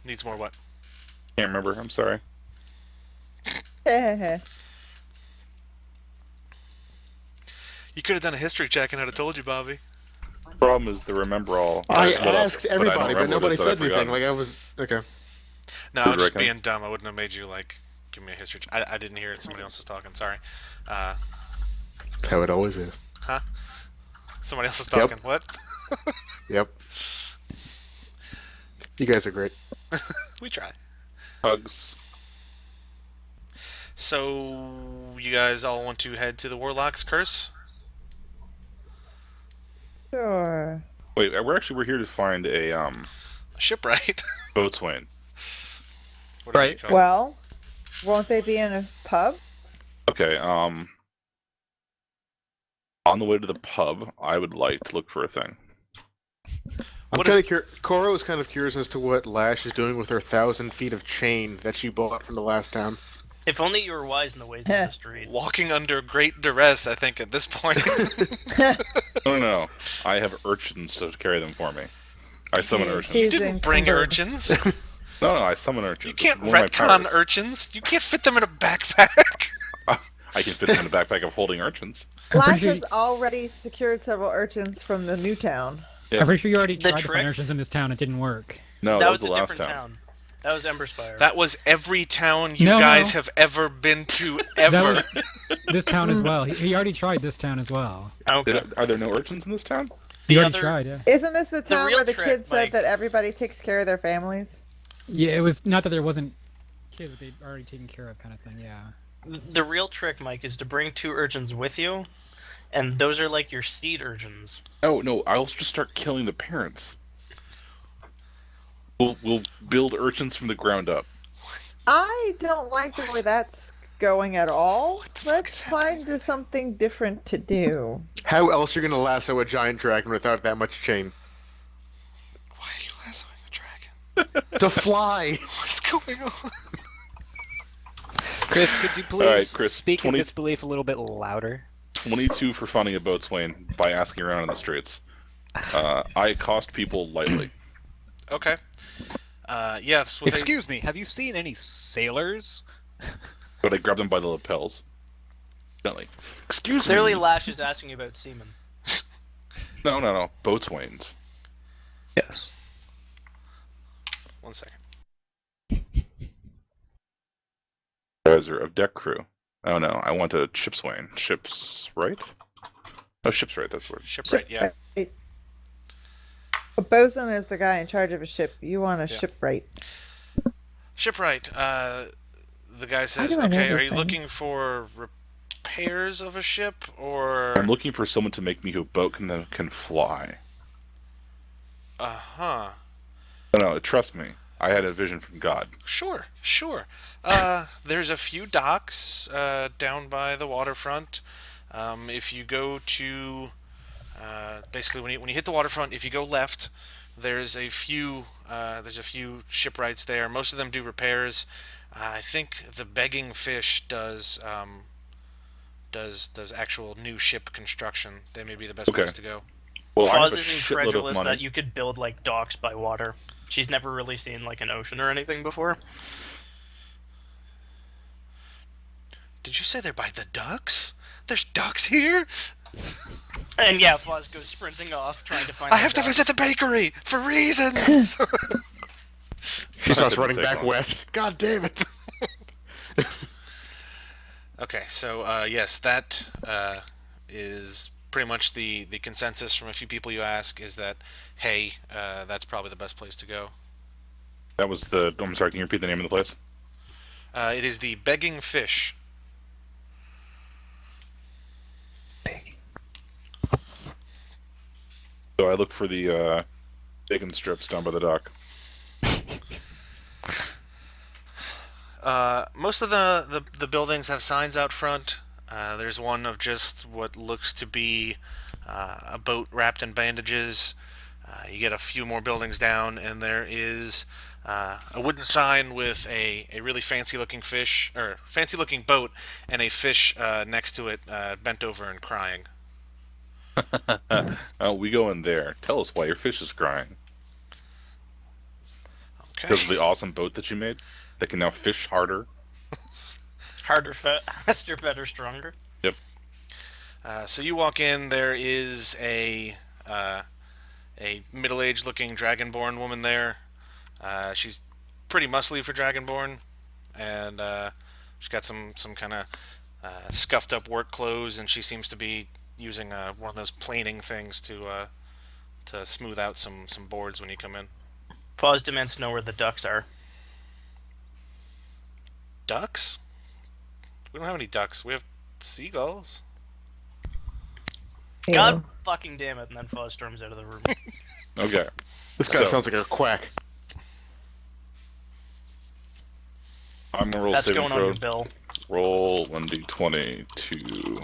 Needs more what? Can't remember. I'm sorry. Heh. You could have done a history check and I'd have told you, Bobby. Problem is the remember all. I lit up, asked but I don't everybody, but remember what nobody it is that said I forgot. anything. Like I was okay. No, I was just Reckon. being dumb. I wouldn't have made you, like, give me a history check. I didn't hear it. Somebody else was talking. Sorry. That's how it always is. Huh? Somebody else is Yep. talking. What? Yep. You guys are great. We try. Hugs. So, you guys all want to head to the Warlock's Curse? Sure. Wait, we're here to find a A shipwright. boatswain. What do Right. they call it? Well, won't they be in a pub? Okay. On the way to the pub, I would like to look for a thing. I'm What kind is- of curious. Cora was kind of curious as to what Lash is doing with her 1,000 feet of chain that she bought from the last town. If only you were wise in the ways of the street. Walking under great duress, I think, at this point. No. I have urchins to carry them for me. I summon urchins. You She's didn't bring encumbered. urchins. No, I summon urchins. You can't It's one of my retcon powers. urchins. You can't fit them in a backpack. I can fit them in a backpack of holding urchins. Lash sure has already secured several urchins from the new town. Yes. I'm pretty sure you already The tried to trick- find urchins in this town. It didn't work. No, that that was was a the last different town. town. That was Emberspire. That was every town you No, guys no. have ever been to, That ever. was this town as well. He already tried this town as well. Okay. Are there no urchins in this town? He The already other- tried, yeah. Isn't this the town real where the trick, kid said Mike- that everybody takes care of their families? Yeah, it was not that there wasn't kids that they'd already taken care of kind of thing, yeah. The real trick, Mike, is to bring 2 urchins with you, and those are like your seed urchins. Oh no, I'll just start killing the parents. We'll build urchins from the ground up. I don't like the way that's going at all. the fuck Let's is find something different to do. How else are you going to lasso a giant dragon without that much chain? Why are you lassoing a dragon? To fly! What's going on? Chris, could you please Alright, Chris, speak 20 in disbelief a little bit louder? 22 for finding a boatswain by asking around in the streets. I accost people lightly. Okay. Yes. Well, Excuse me, have you seen any sailors? But I grab them by the lapels. Gently. Excuse Clearly, me. Lash is asking you about seamen. No. Boatswains. Yes. 1 second. Advisor of deck crew. Oh no, I want a shipswain. Ships right? Oh, ship's right. That's the word. Shipwright, yeah. Shipwright. A bosun is the guy in charge of a ship. You want a Yeah. shipwright. Shipwright. The guy says, do I know okay, are this you thing? looking for repairs of a ship, or... I'm looking for someone to make me a boat that can fly. Uh-huh. No, trust me. I had a vision from God. Sure. There's a few docks down by the waterfront. If you go to basically when you hit the waterfront, if you go left, there's a few shipwrights there. Most of them do repairs. I think the Begging Fish does actual new ship construction. They may be the best Okay. place to go. Well, I have Foz a is shitload of incredulous money. that you could build like docks by water. She's never really seen like an ocean or anything before. Did you say they're by the ducks? There's ducks here? And yeah, Foz goes sprinting off trying to find. I the have to dock. visit the bakery for reasons. She starts That running didn't take back long. west. God damn it! Okay, so yes, that is pretty much the consensus from a few people you ask is that, hey, that's probably the best place to go. That was the. I'm sorry. Can you repeat the name of the place? It is the Begging Fish. So I look for the bacon strips down by the dock. Most of the buildings have signs out front. There's one of just what looks to be a boat wrapped in bandages. You get a few more buildings down, and there is a wooden sign with a really fancy looking fish, or fancy looking boat, and a fish next to it, bent over and crying. We go in there. Tell us why your fish is crying. Okay. because of the awesome boat that you made. That can now fish harder. Harder, faster, better, stronger. Yep. So you walk in. There is a middle-aged looking dragonborn woman there. She's pretty muscly for dragonborn, and she's got some kind of scuffed up work clothes, and she seems to be using one of those planing things to smooth out some boards when you come in. Pause demands to know where the ducks are. Ducks? We don't have any ducks. We have seagulls. Ew. God fucking damn it! And then Fuzz storms out of the room. Okay. This guy So- sounds like a quack. I'm gonna roll That's saving going on throw. your bill. Roll 1d20 to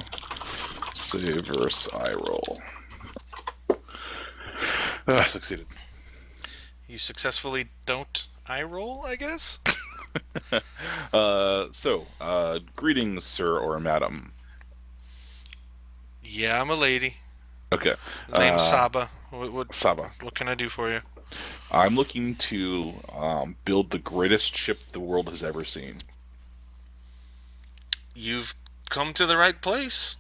save versus I roll. Succeeded. You successfully don't eye roll, I guess? Greetings, sir or madam. Yeah, I'm a lady. Okay. Name's Saba. What Saba. can I do for you? I'm looking to build the greatest ship the world has ever seen. You've come to the right place.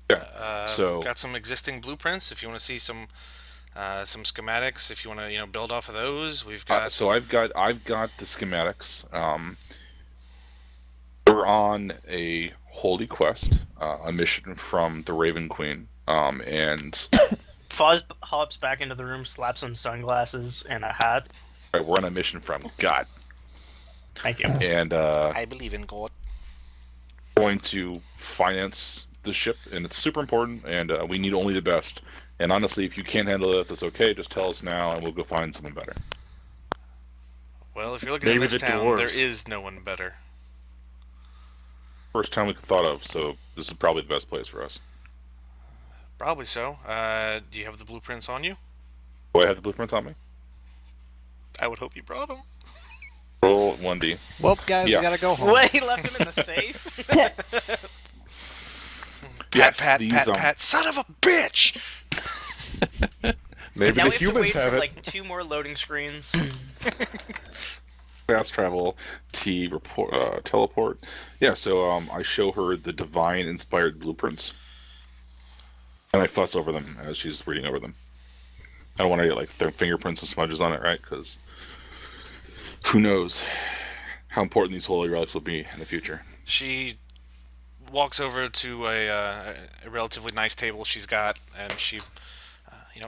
Yeah. So- got some existing blueprints. If you want to see some schematics, if you want to build off of those, we've got. So I've got the schematics. We're on a holy quest, a mission from the Raven Queen, and Fuzz hops back into the room, slaps some sunglasses and a hat. right, we're on a mission from God, Thank you. and I believe in God. going to finance the ship, and it's super important, and we need only the best. And honestly, if you can't handle it, that's okay. Just tell us now, and we'll go find someone better. Well, if you're looking Maybe in this the town, dwarves. there is no one better. First time we thought of, so this is probably the best place for us. Probably so. Do you have the blueprints on you? Do I have the blueprints on me? I would hope you brought them. Roll 1d. Well, guys, Yeah. we gotta go home. Wait, he left him in the safe? Yes, Pat, these, Pat, son of a bitch! Maybe Now the we have to humans wait have for it. like 2 more loading screens. Fast travel, T report, teleport. Yeah, so I show her the divine inspired blueprints, and I fuss over them as she's reading over them. I don't want to get like their fingerprints and smudges on it, right? Because who knows how important these holy relics will be in the future. She walks over to a relatively nice table she's got, and she,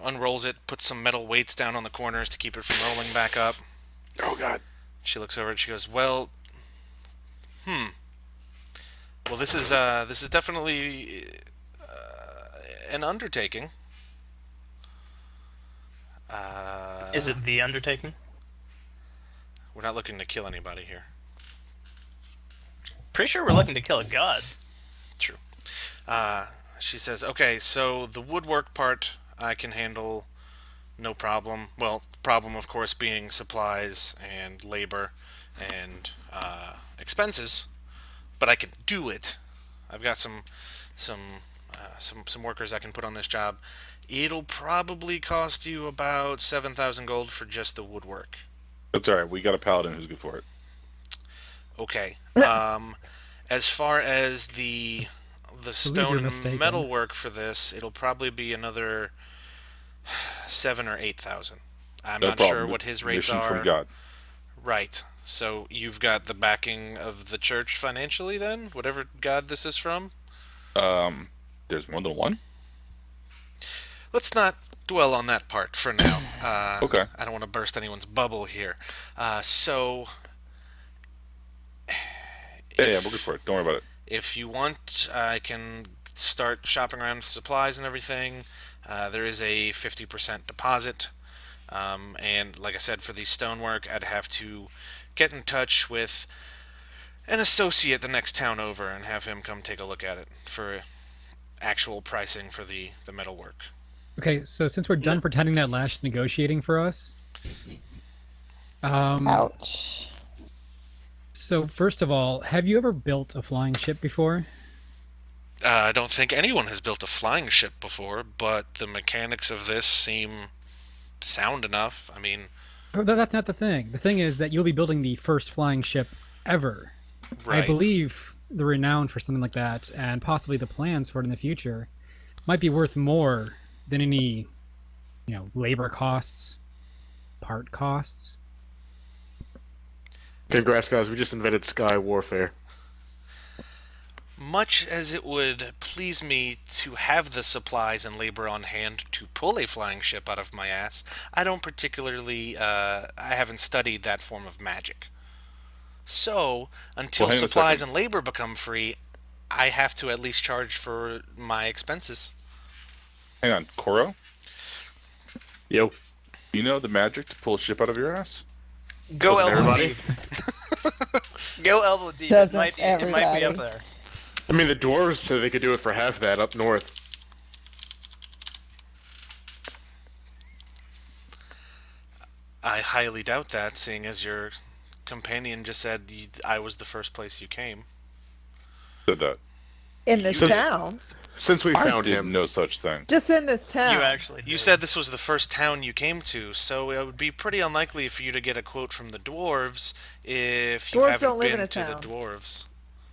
unrolls it, puts some metal weights down on the corners to keep it from rolling back up. Oh God. She looks over and she goes, "Well, well, this is definitely an undertaking. Is it the undertaking? We're not looking to kill anybody here. Pretty sure we're looking to kill a god. True." She says, "Okay, so the woodwork part I can handle, no problem. Well, problem of course being supplies and labor and expenses, but I can do it. I've got some workers I can put on this job. It'll probably cost you about 7,000 gold for just the woodwork." That's all right. We got a paladin who's good for it. Okay. As far as the you're stone mistaken. metalwork for this, it'll probably be another 7 or 8,000. I'm No not problem. sure what his rates Mission are. from God. Right. So you've got the backing of the church financially, then, whatever god this is from. There's more than one. Let's not dwell on that part for now. Okay. I don't want to burst anyone's bubble here. So. Yeah, if- we're good for it. Don't worry about it. If you want, I can start shopping around for supplies and everything. There is a 50% deposit. And like I said, for the stonework, I'd have to get in touch with an associate the next town over and have him come take a look at it for actual pricing for the metalwork. Okay, so since we're done pretending that Lash is negotiating for us, Ouch. so first of all, have you ever built a flying ship before? I don't think anyone has built a flying ship before, but the mechanics of this seem sound enough. I mean, But that's not the thing. The thing is that you'll be building the first flying ship ever. I Right. believe the renown for something like that, and possibly the plans for it in the future, might be worth more than any, labor costs, part costs. Congrats, guys. We just invented sky warfare. Much as it would please me to have the supplies and labor on hand to pull a flying ship out of my ass, I don't particularly, I haven't studied that form of magic. So, until Well, hang on a supplies second. and labor become free, I have to at least charge for my expenses. Hang on, Koro. Yo. You know the magic to pull a ship out of your ass? Go Doesn't elbow everybody? deep. Go elbow deep. Doesn't It might be up everybody? there. I mean, the dwarves said they could do it for half that up north. I highly doubt that, seeing as your companion just said I was the first place you came. Said that. In this Since- town? Since we I found did him. no such thing. Just in this town. You actually. You did. said this was the first town you came to, so it would be pretty unlikely for you to get a quote from the dwarves if you Dwarves haven't don't live in been a to the town. dwarves.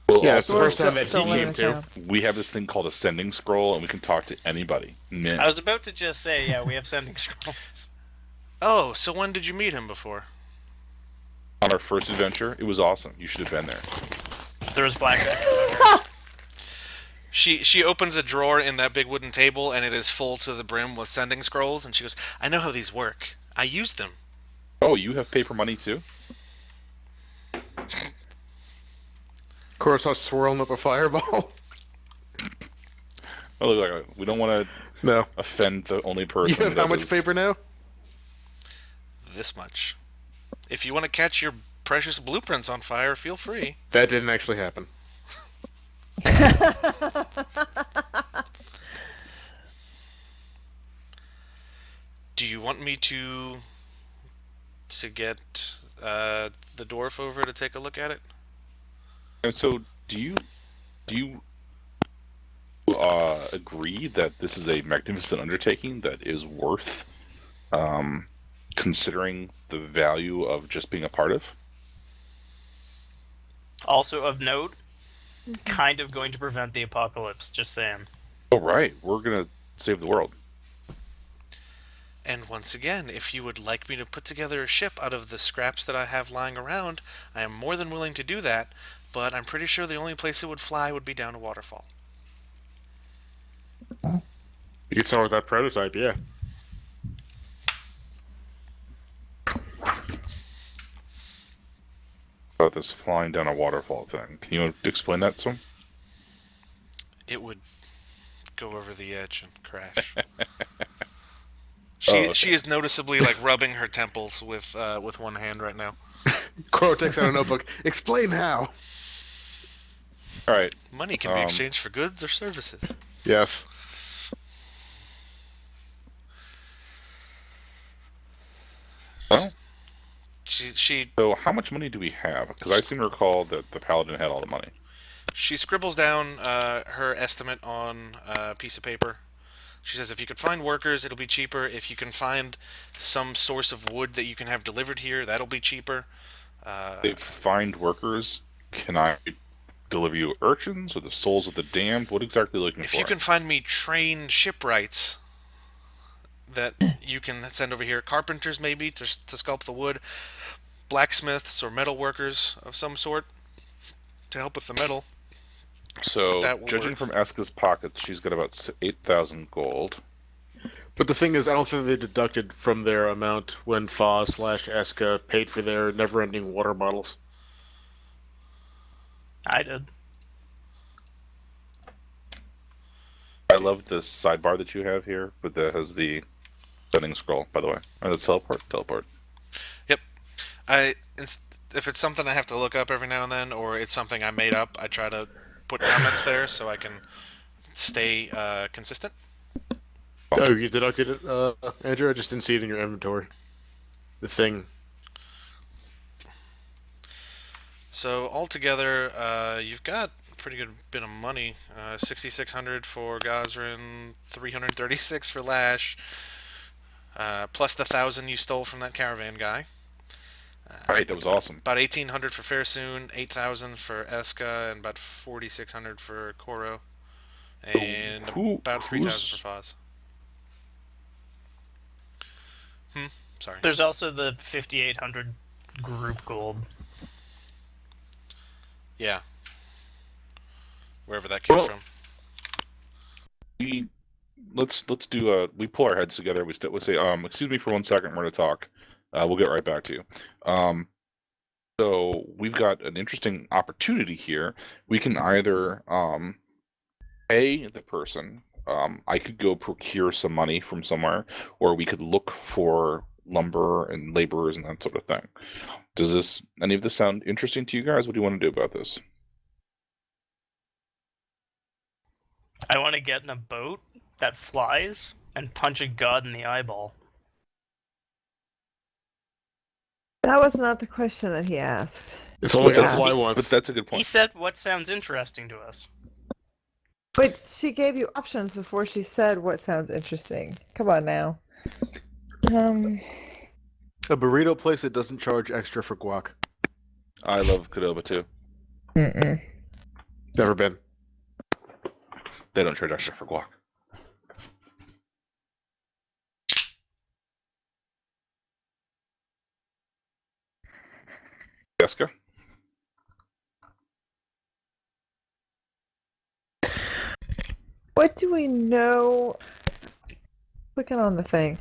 Well, Yeah, it's the also, first time that he Don't live in came a to. town. we have this thing called a sending scroll, and we can talk to anybody. I was about to just say, yeah, we have sending scrolls. Oh, so when did you meet him before? On our first adventure, it was awesome. You should have been there. There was blackjack. She opens a drawer in that big wooden table, and it is full to the brim with sending scrolls, and she goes, I know how these work. I use them. Oh, you have paper money too? Koro starts swirling up a fireball. Oh, look, we don't want to No. offend the only person. You have that how much is- paper now? This much. If you want to catch your precious blueprints on fire, feel free. That didn't actually happen. Do you want me to get the dwarf over to take a look at it? And so, do you agree that this is a magnificent undertaking that is worth considering the value of just being a part of? Also of note, kind of going to prevent the apocalypse. Just saying. Oh, right. We're gonna save the world. And once again, if you would like me to put together a ship out of the scraps that I have lying around, I am more than willing to do that, but I'm pretty sure the only place it would fly would be down a waterfall. You could start with that prototype, yeah. About this flying down a waterfall thing. Can you explain that to him? It would go over the edge and crash. Oh, okay. She is noticeably like rubbing her temples with one hand right now. Koro takes out a notebook. Explain how. All right. Money can be exchanged for goods or services. Yes. Well, She so how much money do we have? Because I seem to recall that the paladin had all the money. She scribbles down her estimate on a piece of paper. She says, if you could find workers, it'll be cheaper. If you can find some source of wood that you can have delivered here, that'll be cheaper. They find workers. Can I deliver you urchins or the souls of the damned? What exactly are you looking If for? you can find me trained shipwrights that you can send over here, carpenters maybe to sculpt the wood, blacksmiths or metal workers of some sort to help with the metal. So, that will judging work. from Eska's pockets, she's got about 8,000 gold. But the thing is, I don't think they deducted from their amount when Fa/Eska paid for their never-ending water bottles. I did. I love this sidebar that you have here, but that has the sending scroll, by the way. And the teleport. If it's something I have to look up every now and then, or it's something I made up, I try to put comments there so I can stay consistent. Oh, you deducted it, Andrew? I just didn't see it in your inventory. The thing. So altogether, you've got a pretty good bit of money. 6,600 for Gazrin, 336 for Lash. plus the 1,000 you stole from that caravan guy. Right, that was awesome. About 1,800 for Fairsoon, 8,000 for Eska, and about 4,600 for Koro, and about 3,000 for Foz. Sorry. There's also the 5,800 group gold. Yeah. Wherever that came from. Let's do we pull our heads together. We say, excuse me for 1 second. We're going to talk. We'll get right back to you. So we've got an interesting opportunity here. We can either pay the person. I could go procure some money from somewhere, or we could look for lumber and laborers and that sort of thing. Does any of this sound interesting to you guys? What do you want to do about this? I want to get in a boat that flies and punch a god in the eyeball. That was not the question that he asked. It's only Yeah. gonna fly But once. that's a good He point. said what sounds interesting to us. But she gave you options before she said what sounds interesting. Come on now. A burrito place that doesn't charge extra for guac. I love Qdoba too. Mm-mm. Never been. They don't charge extra for guac. Jessica? What do we know? Clicking on the thing.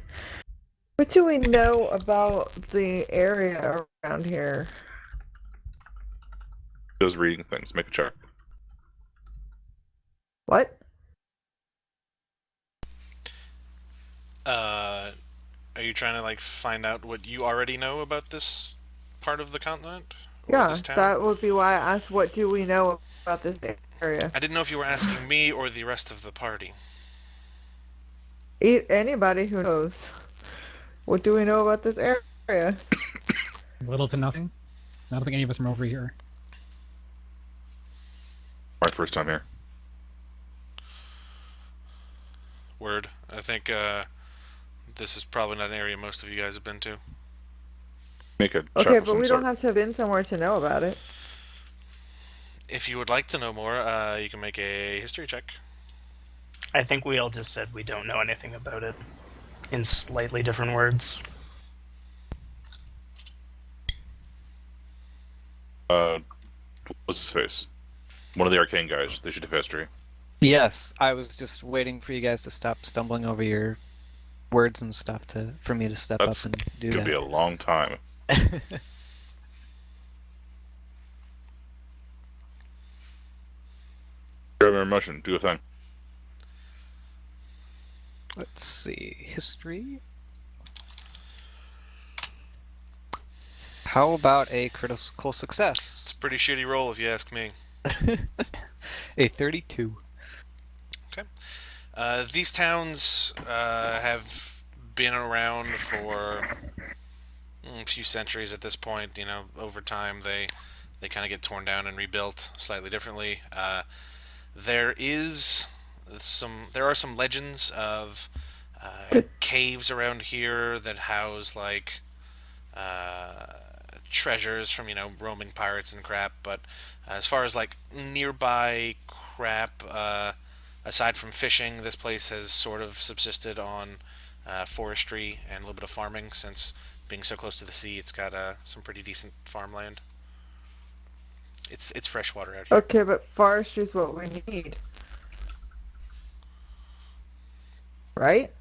What do we know about the area around here? Those reading things. Make a check. What? Are you trying to like find out what you already know about this part of the continent? Or Yeah, this town? that would be why I asked what do we know about this area? I didn't know if you were asking me or the rest of the party. Anybody who knows. What do we know about this area? Little to nothing. I don't think any of us are over here. My first time here. Word. I think this is probably not an area most of you guys have been to. Make a check Okay, of but some we sort. don't have to have been somewhere to know about it. If you would like to know more, you can make a history check. I think we all just said we don't know anything about it. In slightly different words. What's his face? One of the arcane guys. They should have history. Yes, I was just waiting for you guys to stop stumbling over your words and stuff for me to step That's up and do It'll that. be a long time. Grab an emotion. Do a thing. Let's see. History? How about a critical It's success? a pretty shitty roll if you ask me. A 32. These towns have been around for a few centuries at this point. You know, over time they kind of get torn down and rebuilt slightly differently. There are some legends of caves around here that house like treasures from roaming pirates and crap. But as far as like nearby crap, aside from fishing, this place has sort of subsisted on forestry and a little bit of farming. Since being so close to the sea, it's got some pretty decent farmland. It's freshwater out here. Okay, but forestry is what we need. Right?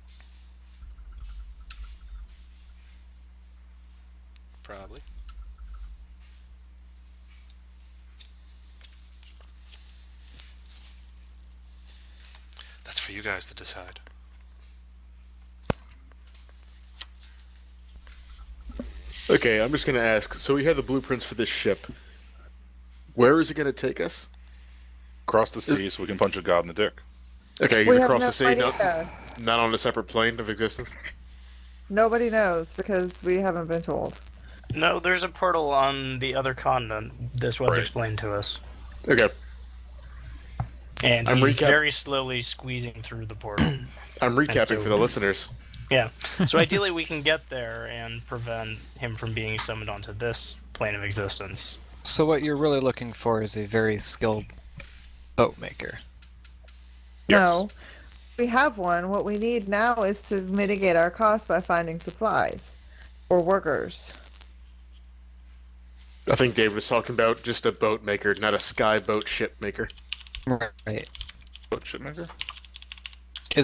Probably. That's for you guys to decide. Okay, I'm just gonna ask. So we have the blueprints for this ship. Where is it gonna take us? Cross the sea so we can punch a god in the dick. Okay, We he's have across no the sea, idea. not on a separate plane of existence. Nobody knows because we haven't been told. No, there's a portal on the other continent. This was Right. explained to us. Okay, And I'm he's recap- very slowly squeezing through the portal. I'm recapping so- for the listeners. Yeah. So ideally, we can get there and prevent him from being summoned onto this plane of existence. So what you're really looking for is a very skilled boat maker. Yes. No, we have one. What we need now is to mitigate our costs by finding supplies or workers. I think Dave was talking about just a boat maker, not a sky boat ship maker. Right. Boat shipmaker?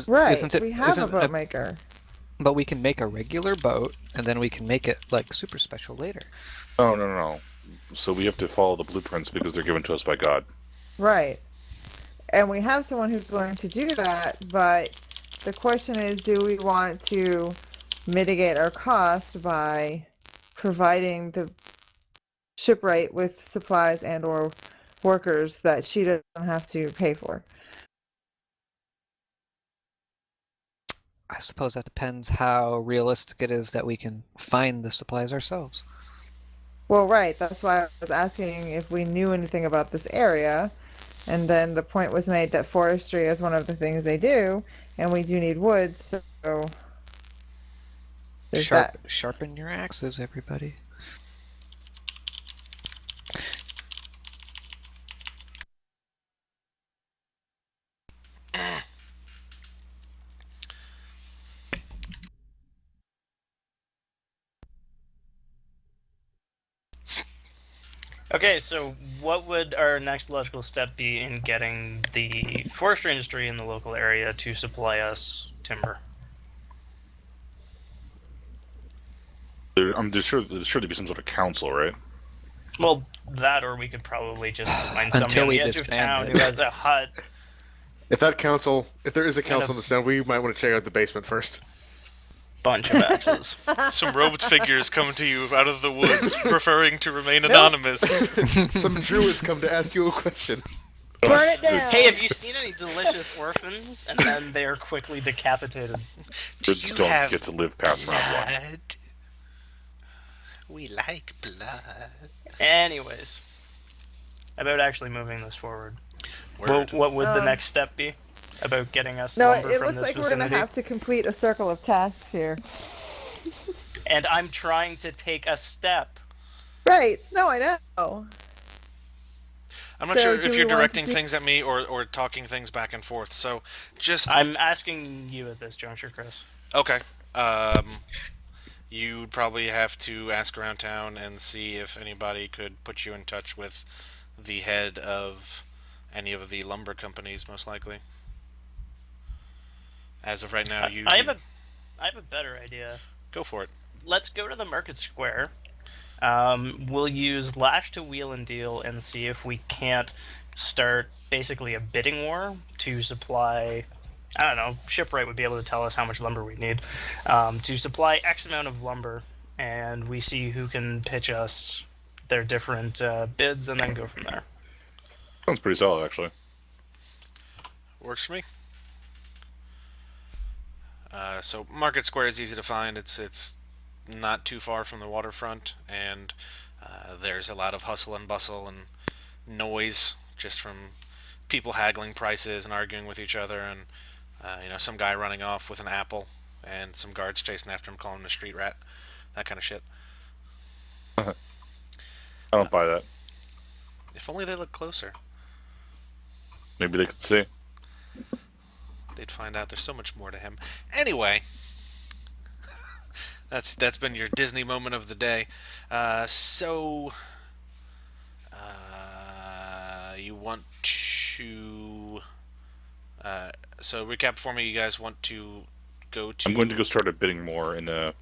Right, Isn't it? we have a isn't boat maker. But we can make a regular boat, and then we can make it like super special later. Oh, no. So we have to follow the blueprints because they're given to us by God. Right. And we have someone who's willing to do that, but the question is, do we want to mitigate our cost by providing the shipwright with supplies and or workers that she doesn't have to pay for? I suppose that depends how realistic it is that we can find the supplies ourselves. Well, right. That's why I was asking if we knew anything about this area. And then the point was made that forestry is one of the things they do, and we do need wood, so there's that. Sharpen your axes, everybody. Okay, so what would our next logical step be in getting the forestry industry in the local area to supply us timber? I'm just sure there's sure to be some sort of council, right? Well, that, or we could probably just find somebody Until on we the edge of town disband who it. has a hut. If there is a council a- in this town, we might want to check out the basement first. Bunch of axes. Some robed figures come to you out of the woods, preferring to remain anonymous. Some druids come to ask you a question. Burn it down! Hey, have you seen any delicious orphans? And then they are quickly decapitated. Kids you don't have get to live past round one. blood? We like blood. Anyways, about actually moving this forward. Word. What would the Um, next step be about getting us No, lumber it from looks this like we're vicinity? gonna have to complete a circle of tasks here. And I'm trying to take a step. Right. No, I know. I'm not So, sure do if we you're want to directing keep- things at me or talking things back and forth. So just I'm asking you at this juncture, Chris. okay. You'd probably have to ask around town and see if anybody could put you in touch with the head of any of the lumber companies, most likely. As of right now, you I have a better idea. go for it. Let's go to the market square. We'll use Lash to wheel and deal and see if we can't start basically a bidding war to supply. I don't know. Shipwright would be able to tell us how much lumber we need to supply X amount of lumber, and we see who can pitch us their different bids, and then go from there. Sounds pretty solid, actually. Works for me. So Market Square is easy to find. It's not too far from the waterfront, and there's a lot of hustle and bustle and noise just from people haggling prices and arguing with each other, and some guy running off with an apple, and some guards chasing after him, calling him a street rat, that kind of shit. I don't buy that. If only they looked closer, Maybe they could see. they'd find out there's so much more to him. Anyway, that's been your Disney moment of the day. You want to so recap for me. You guys want to go to? I'm going to go start a bidding more, and I'm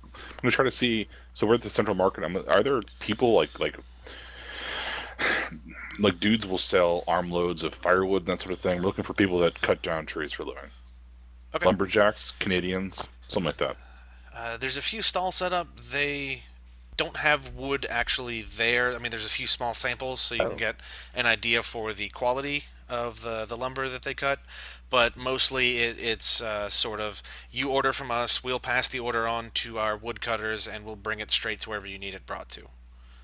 going to try to see. So we're at the central market. Are there people like dudes will sell armloads of firewood and that sort of thing? We're looking for people that cut down trees for a living. Okay. Lumberjacks, Canadians, something like that. There's a few stalls set up. They don't have wood actually there. I mean, there's a few small samples, so you can get an idea for the quality of the lumber that they cut. But mostly it's sort of, you order from us, we'll pass the order on to our woodcutters, and we'll bring it straight to wherever you need it brought to.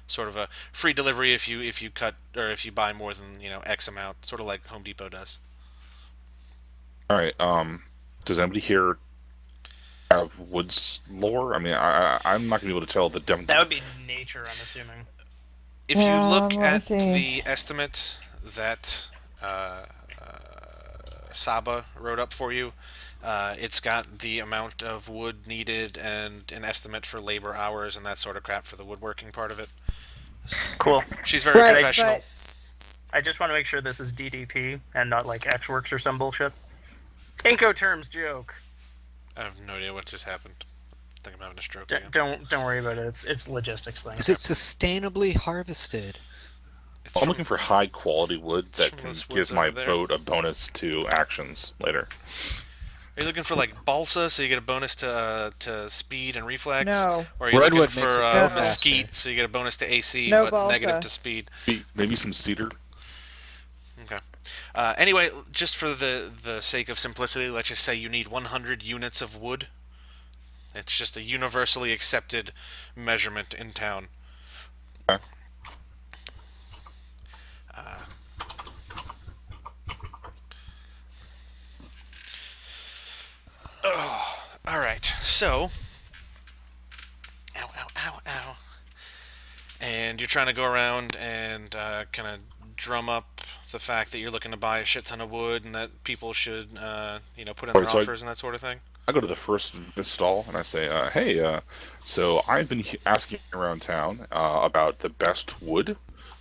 Sort of a free delivery if you cut, or if you buy more than X amount, sort of like Home Depot does. All right. Does anybody here Have woods lore? I mean, I'm not gonna be able to tell the dem. That would be nature, I'm assuming. If you look Let me at see. the estimate that Saba wrote up for you, it's got the amount of wood needed and an estimate for labor hours and that sort of crap for the woodworking part of it. Cool. She's very Right, professional. but I just want to make sure this is DDP and not like Xworks or some bullshit. Incoterms joke. I have no idea what just happened. I think I'm having a stroke D- again. don't worry about it. It's logistics thing. Is it sustainably harvested? It's I'm from, looking for high quality wood it's that from can those give woods my over there. boat a bonus to actions later. Are you looking for like balsa, so you get a bonus to speed and reflex? No. Or are you Redwood looking makes for it go mesquite, faster. so you get a bonus to AC No but balsa. negative to speed? Maybe some cedar. Okay. Anyway, just for the sake of simplicity, let's just say you need 100 units of wood. It's just a universally accepted measurement in town. Okay. All right. So, ow, ow, ow, ow. And you're trying to go around and kind of drum up the fact that you're looking to buy a shit ton of wood and that people should, put in their Alright, so offers and that sort of thing. I go to the first stall and I say, "Hey, so I've been asking around town about the best wood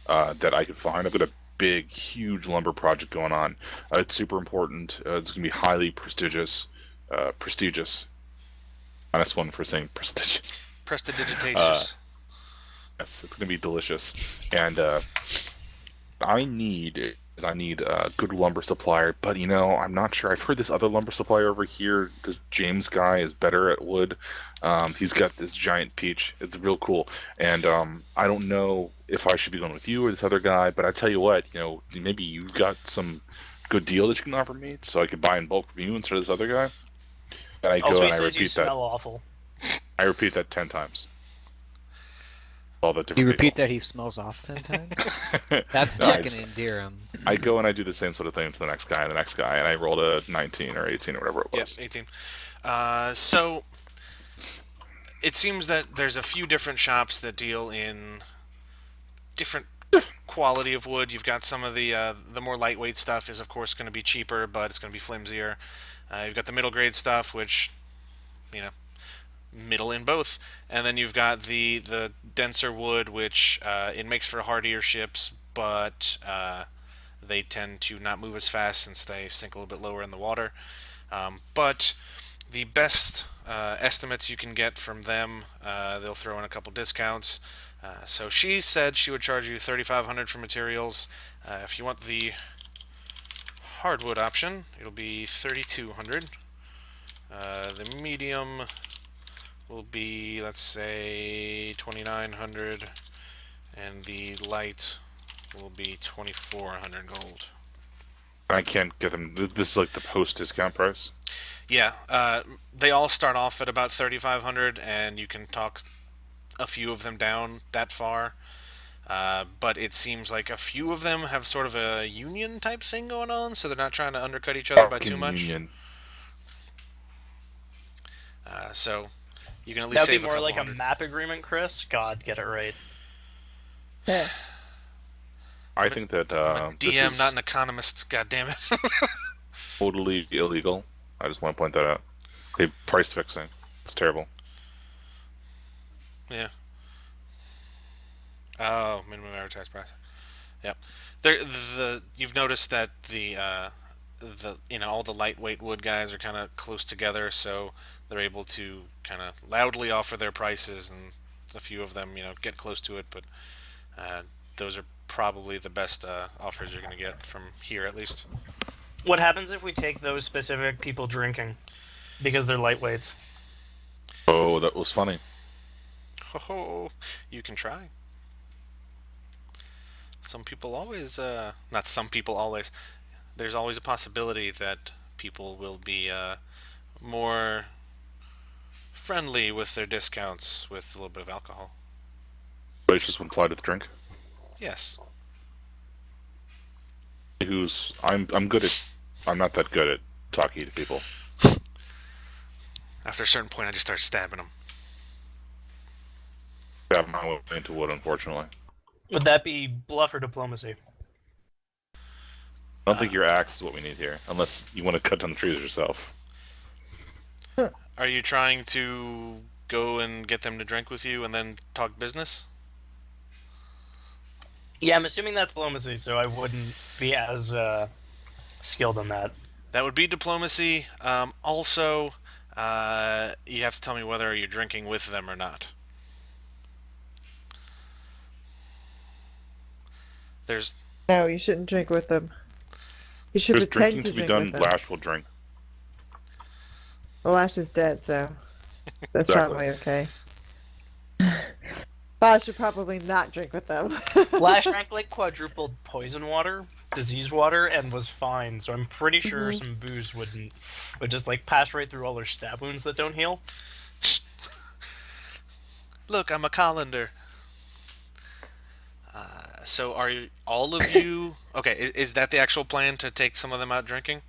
that I could find. I've got a big, huge lumber project going on. It's super important. It's going to be highly prestigious. Prestigious. Minus one for saying prestigious. Prestidigitatus. Yes, it's going to be delicious. And I need a good lumber supplier, but I'm not sure. I've heard this other lumber supplier over here, this James guy, is better at wood. He's got this giant peach. It's real cool, and I don't know if I should be going with you or this other guy. But I tell you what, maybe you've got some good deal that you can offer me, so I could buy in bulk from you instead of this other guy. And I go Also, he and I says you repeat that. smell awful. I repeat that 10 times. All the different You repeat people. that he smells off 10 times? That's No, not I going to endear him. I go and I do the same sort of thing to the next guy and the next guy, and I rolled a 19 or 18 or whatever it Yep, was. 18. So, it seems that there's a few different shops that deal in different quality of wood. You've got some of the more lightweight stuff is of course going to be cheaper, but it's going to be flimsier. You've got the middle grade stuff, which, middle in both, and then you've got the denser wood, which it makes for hardier ships, but they tend to not move as fast since they sink a little bit lower in the water. But the best estimates you can get from them, they'll throw in a couple discounts. So she said she would charge you $3,500 for materials. If you want the hardwood option, it'll be $3,200. The medium will be, let's say, $2,900, and the light will be $2,400 gold. I can't get them. This is like the post discount price. Yeah, they all start off at about $3,500, and you can talk a few of them down that far. But it seems like a few of them have sort of a union type thing going on, so they're not trying to undercut each other by too Fucking much. Union. So you can at least That'd be save a more couple like a hundred. map agreement, Chris. God, get it right. Yeah. I think that I'm a this DM, is not an economist. God damn it. totally illegal. I just want to point that out. Okay, price fixing. It's terrible. Yeah. Oh, minimum advertised price. Yep. You've noticed that all the lightweight wood guys are kind of close together, so they're able to kind of loudly offer their prices, and a few of them get close to it, but those are probably the best offers you're going to get from here, at least. What happens if we take those specific people drinking because they're lightweights? Oh, that was funny. Oh, you can try. Some people always, not some people always, there's always a possibility that people will be more friendly with their discounts with a little bit of alcohol. But it's just when applied to the drink. Yes. I'm not that good at talking to people. After a certain point, I just start stabbing them. Stab my way into wood, unfortunately. Would that be bluff or diplomacy? I don't think your axe is what we need here, unless you want to cut down the trees yourself. Are you trying to go and get them to drink with you and then talk business? Yeah, I'm assuming that's diplomacy, so I wouldn't be as skilled on that. That would be diplomacy. Also, you have to tell me whether you're drinking with them or not. There's No, you shouldn't drink with them. You should There's pretend drinking to to be drink done. with them. Lash will drink. Well, Lash is dead, so that's Exactly. probably okay. I should probably not drink with them. Lash drank like quadrupled poison water, disease water, and was fine. So I'm pretty sure some booze would just like pass right through all her stab wounds that don't heal. Look, I'm a colander. So are you, all of you... Okay, is that the actual plan, to take some of them out drinking?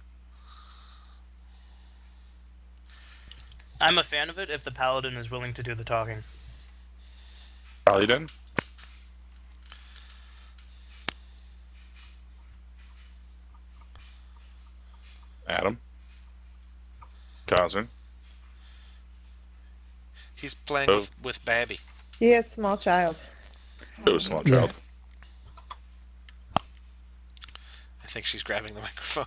I'm a fan of it if the paladin is willing to do the talking. Paladin? Adam? Cosmin? He's playing Oh. with Babby. He is a small child. It was small Yeah. child. I think she's grabbing the microphone.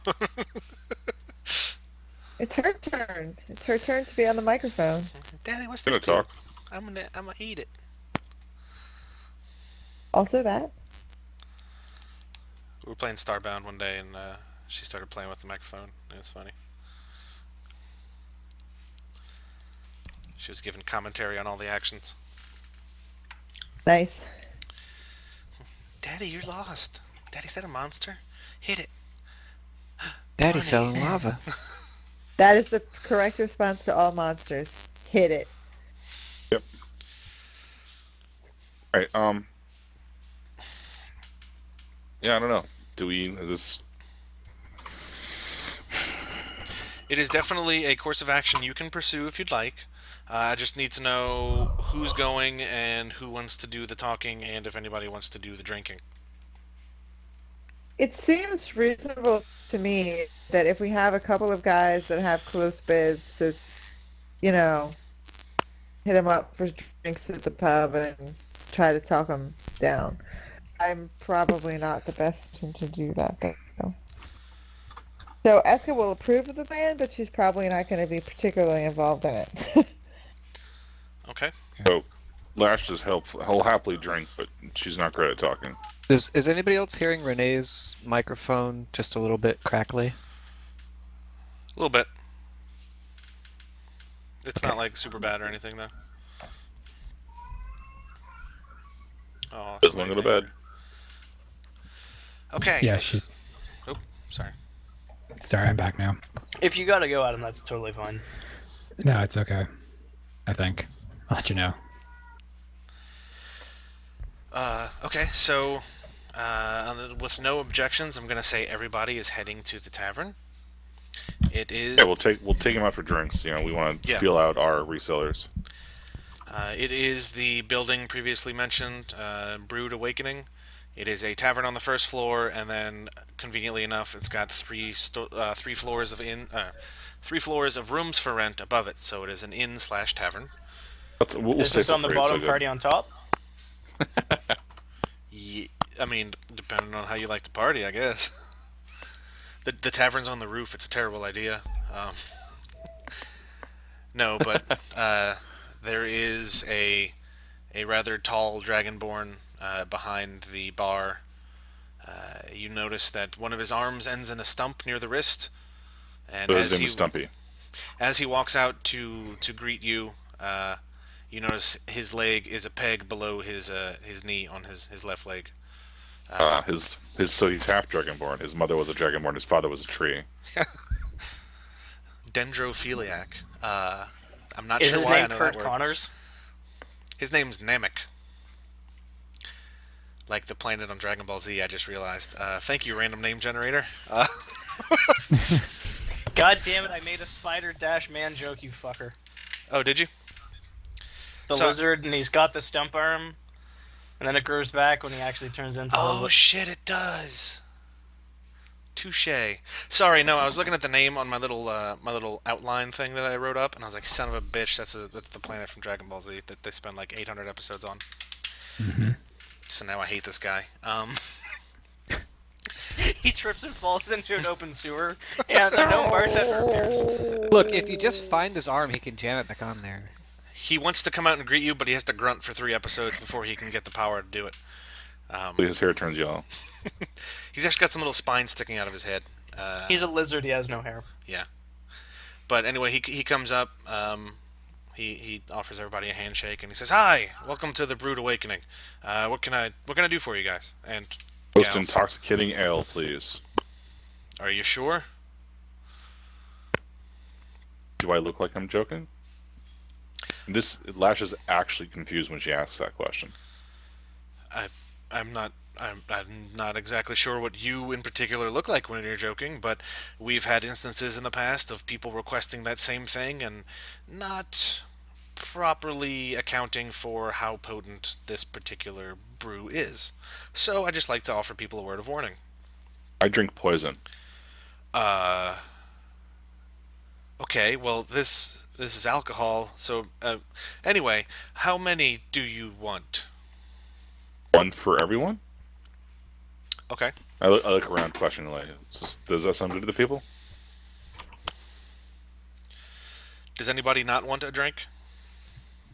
It's her turn. It's her turn to be on the microphone. Daddy, what's Gonna this do? talk. I'm gonna eat it. Also that. We were playing Starbound one day, and she started playing with the microphone. It was funny. She was giving commentary on all the actions. Nice. Daddy, you're lost. Daddy's that a monster? Hit it. Daddy Money. fell in lava. That is the correct response to all monsters. Hit it. Alright, yeah, I don't know. Is this... It is definitely a course of action you can pursue if you'd like. I just need to know who's going and who wants to do the talking, and if anybody wants to do the drinking. It seems reasonable to me that if we have a couple of guys that have close bids to, you know, hit them up for drinks at the pub and try to talk them down. I'm probably not the best person to do that, though. So Eska will approve of the plan, but she's probably not going to be particularly involved in it. Okay. So, Lash does help. He'll happily drink, but she's not great at talking. Is anybody else hearing Renee's microphone just a little bit crackly? A little bit. It's not like super bad or anything, though. Oh, Just going to the bed. Okay. Yeah, she's. Oh, sorry. Sorry, I'm back now. If you gotta go, Adam, that's totally fine. No, it's okay. I think. I'll let you know. Okay, so with no objections, I'm gonna say everybody is heading to the tavern. It is. Yeah, we'll take him out for drinks. You know, we want to Yeah. feel out our resellers. It is the building previously mentioned, Brood Awakening. It is a tavern on the first floor, and then, conveniently enough, it's got three floors of rooms for rent above it. So it is an inn/tavern. We'll Is stay this for on the free, bottom, so party on top? I mean, depending on how you like to party, I guess. The tavern's on the roof. It's a terrible idea. No, but there is a rather tall dragonborn behind the bar. You notice that one of his arms ends in a stump near the wrist, and So his name is Stumpy. as he walks out to greet you, you notice his leg is a peg below his knee on his left leg. So he's half dragonborn. His mother was a dragonborn. His father was a tree. Dendrophiliac. I'm not Is sure his why I name know Kurt that word. Connors? His name's Namek. Like the planet on Dragon Ball Z, I just realized. Thank you, random name generator. God damn it, I made a Spider Dash Man joke, you fucker. Oh, did you? The So- lizard, and he's got the stump arm, and then it grows back when he actually turns into Oh the. shit, it does. Touche. Sorry, no, I was looking at the name on my little outline thing that I wrote up, and I was like, son of a bitch, that's the planet from Dragon Ball Z that they spend like 800 episodes on. Mm-hmm. So now I hate this guy. He trips and falls into an open sewer, and no bartender appears. Look, if you just find his arm, he can jam it back on there. He wants to come out and greet you, but he has to grunt for 3 episodes before he can get the power to do it. His hair turns yellow. He's actually got some little spines sticking out of his head. He's a lizard. He has no hair. Yeah. But anyway, he comes up. He offers everybody a handshake, and he says, "Hi, welcome to the Brood Awakening. What can I do for you guys?" And Most gals. intoxicating ale, please. Are you sure? Do I look like I'm joking? Lash is actually confused when she asks that question. I'm not exactly sure what you in particular look like when you're joking, but we've had instances in the past of people requesting that same thing and not properly accounting for how potent this particular brew is. So I just like to offer people a word of warning. I drink poison. Okay, well this is alcohol. So anyway, how many do you want? One for everyone? Okay. I look around questioningly. Does that sound good to the people? Does anybody not want a drink?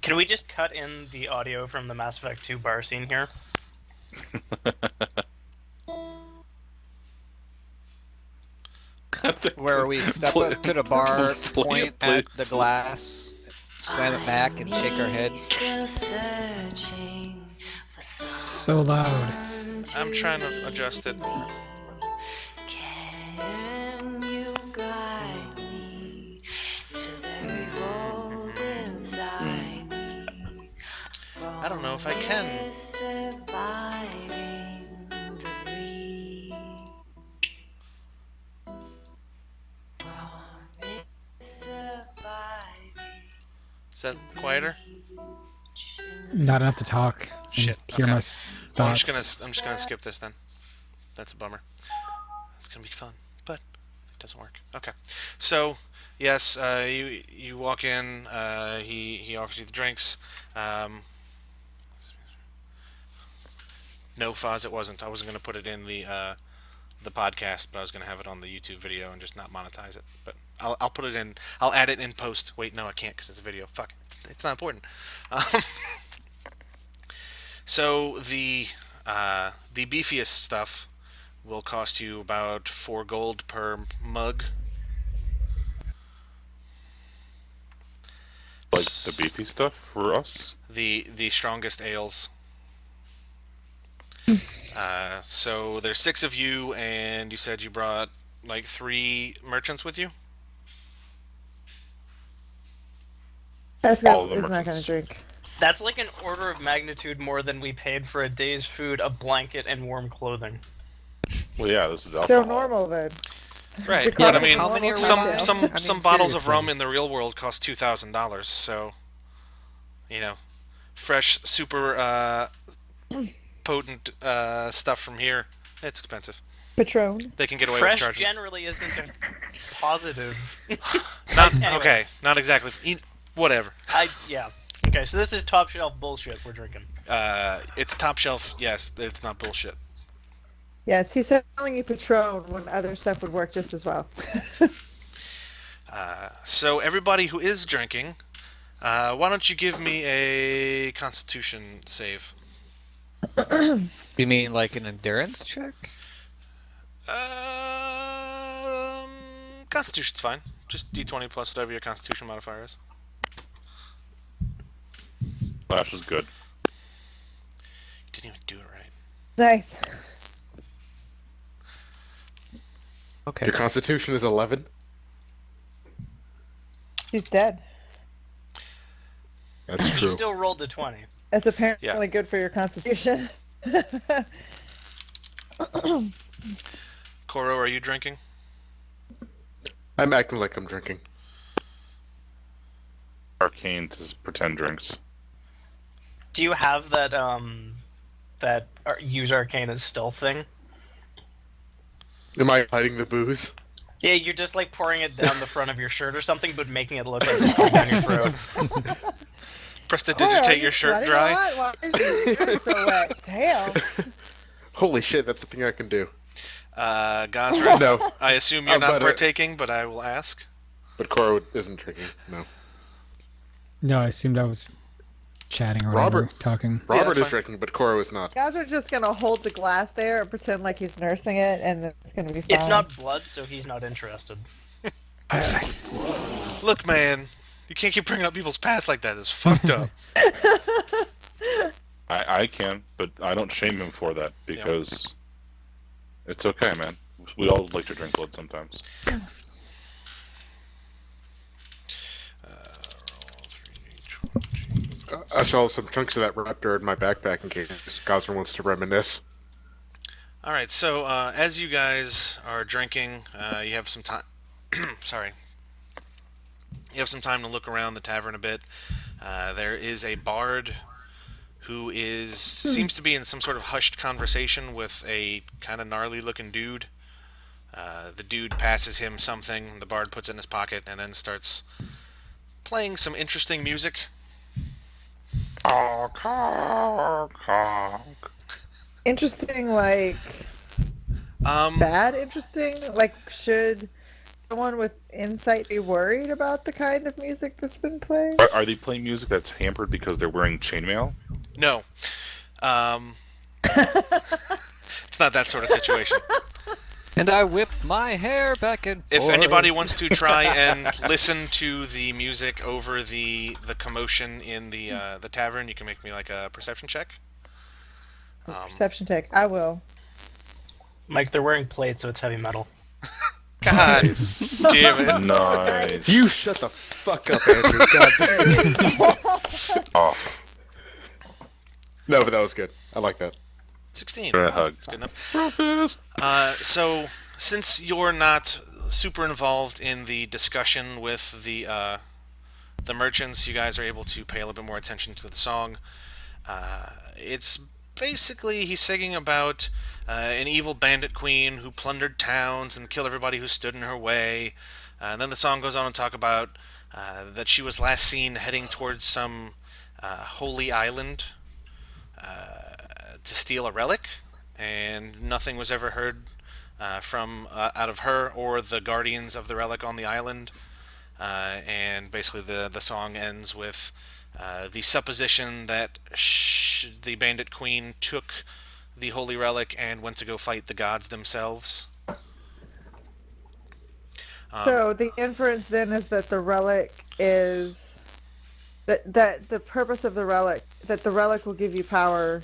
Can we just cut in the audio from the Mass Effect 2 bar scene here? Where we step up to the bar, point at the glass, slam it back, and shake our head. Still searching for So loud. I'm trying to adjust it. Can you guide me to the revolt inside me? I don't know if I can. Surviving the breach. Surviving Is that quieter? Not enough to talk. And Shit, hear okay. my Well, I'm thoughts. just gonna skip this then. That's a bummer. It's gonna be fun, but it doesn't work. Okay, so yes, you walk in. He offers you the drinks. No, Foz, it wasn't. I wasn't gonna put it in the podcast, but I was gonna have it on the YouTube video and just not monetize it. But I'll put it in. I'll add it in post. Wait, no, I can't because it's a video. Fuck, it's not important. So the beefiest stuff will cost you about 4 gold per mug. Like the beefy stuff for us? The strongest ales. So there's 6 of you, and you said you brought like 3 merchants with you. Pascal All the is not merchants. going to drink. That's like an order of magnitude more than we paid for a day's food, a blanket, and warm clothing. Well, yeah, this is So alcohol. normal then. Right. The But I cost mean, how many are we some buying? some I mean, some bottles of seriously. rum in the real world cost $2,000. So, you know, fresh, super potent stuff from here. It's expensive. Patron. They can get away Fresh with charging. generally isn't a positive. Not Anyways. okay. Not exactly. Whatever. Yeah. Okay, so this is top shelf bullshit we're drinking. It's top shelf. Yes, it's not bullshit. Yes, he's selling you Patron when other stuff would work just as well. So everybody who is drinking, why don't you give me a Constitution save? You mean like an endurance check? Constitution's fine. Just D20 plus whatever your Constitution modifier is. Lash is good. You didn't even do it right. Nice. Okay. Your constitution is 11. He's dead. That's You true. still rolled a 20. That's apparently Yeah. good for your constitution. Koro, are you drinking? I'm acting like I'm drinking. arcane to pretend drinks. Do you have that use arcane as stealth thing? Am I hiding the booze? Yeah, you're just like pouring it down the front of your shirt or something, but making it look like it's going down your throat. Prestidigitate your shirt dry. Why is your shirt so wet? Damn. Holy shit, that's a thing I can do. Gosrin, No, I assume you're not but, partaking, but I will ask. but Cora isn't drinking. No. No, I assumed I was chatting or whatever, Robert- talking. Robert that's is fine. drinking, but Cora was not. Guys are just gonna hold the glass there and pretend like he's nursing it, and it's gonna be fine. It's not blood, so he's not interested. Look, man, you can't keep bringing up people's past like that. It's fucked up. I can, but I don't shame him for that because it's okay, man. We all like to drink blood sometimes. I saw some chunks of that raptor in my backpack in case Gosler wants to reminisce. All right, so as you guys are drinking, you have some time. Sorry. You have some time to look around the tavern a bit. There is a bard who seems to be in some sort of hushed conversation with a kind of gnarly-looking dude. The dude passes him something. The bard puts it in his pocket and then starts playing some interesting music. Interesting, like bad interesting? Like, should someone with insight be worried about the kind of music that's been playing? Are they playing music that's hampered because they're wearing chainmail? No. It's not that sort of situation. And I whip my hair back and forth. If anybody wants to try and listen to the music over the commotion in the tavern, you can make me like a perception check. Perception check. I will. Mike, they're wearing plates, so it's heavy metal. God damn it. Nice. You shut the fuck up, Andrew. God. Oh, No, but that was good. I like that. 16. a hug. That's good enough. Breakfast. So, since you're not super involved in the discussion with the merchants, you guys are able to pay a little bit more attention to the song. It's basically he's singing about an evil bandit queen who plundered towns and killed everybody who stood in her way. And then the song goes on to talk about that she was last seen heading towards some holy island to steal a relic, and nothing was ever heard from out of her or the guardians of the relic on the island. And basically the song ends with the supposition that the bandit queen took the holy relic and went to go fight the gods themselves. So the inference then is that the relic is that the purpose of the relic, that the relic will give you power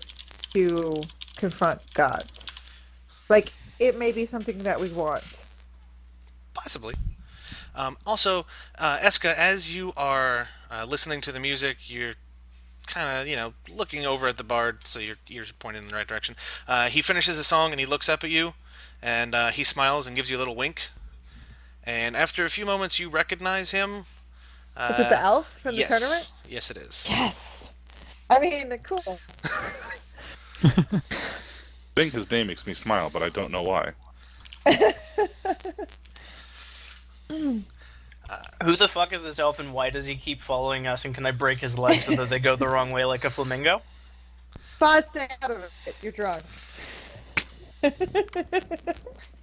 to confront gods. Like, it may be something that we want. Possibly. Also, Eska, as you are listening to the music, you're kind of, looking over at the bard, so your ears are pointing in the right direction. He finishes the song and he looks up at you, and he smiles and gives you a little wink. And after a few moments, you recognize him. Is it the elf from the tournament? Yes. Yes, it is. Yes. I mean, cool. Saying his name makes me smile, but I don't know why. Who the fuck is this elf, and why does he keep following us, and can I break his legs so that they go the wrong way like a flamingo? Boz, stay out of it. You're drunk.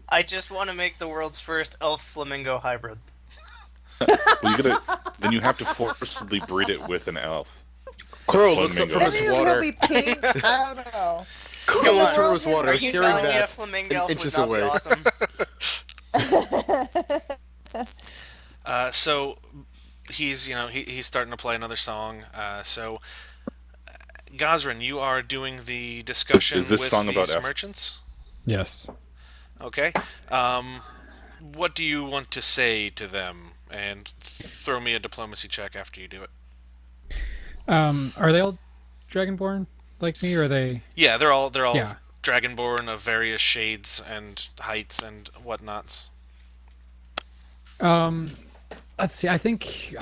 I just want to make the world's first elf-flamingo hybrid. Well, then you have to forcibly breed it with an elf. Crow looks up Flamingo. from his Maybe he'll water. be pink. I don't know. Crow Come looks on. from his water, Are you hearing telling me a that. flamingo elf would inches not away. be awesome? So he's he's starting to play another song. So Gosrin, you are doing the discussion Is this with song about these Eska? merchants. Yes. Okay. What do you want to say to them? And throw me a diplomacy check after you do it. Are they all Dragonborn like me, or are they? Yeah, they're all Yeah. dragonborn of various shades and heights and whatnots. Let's see. I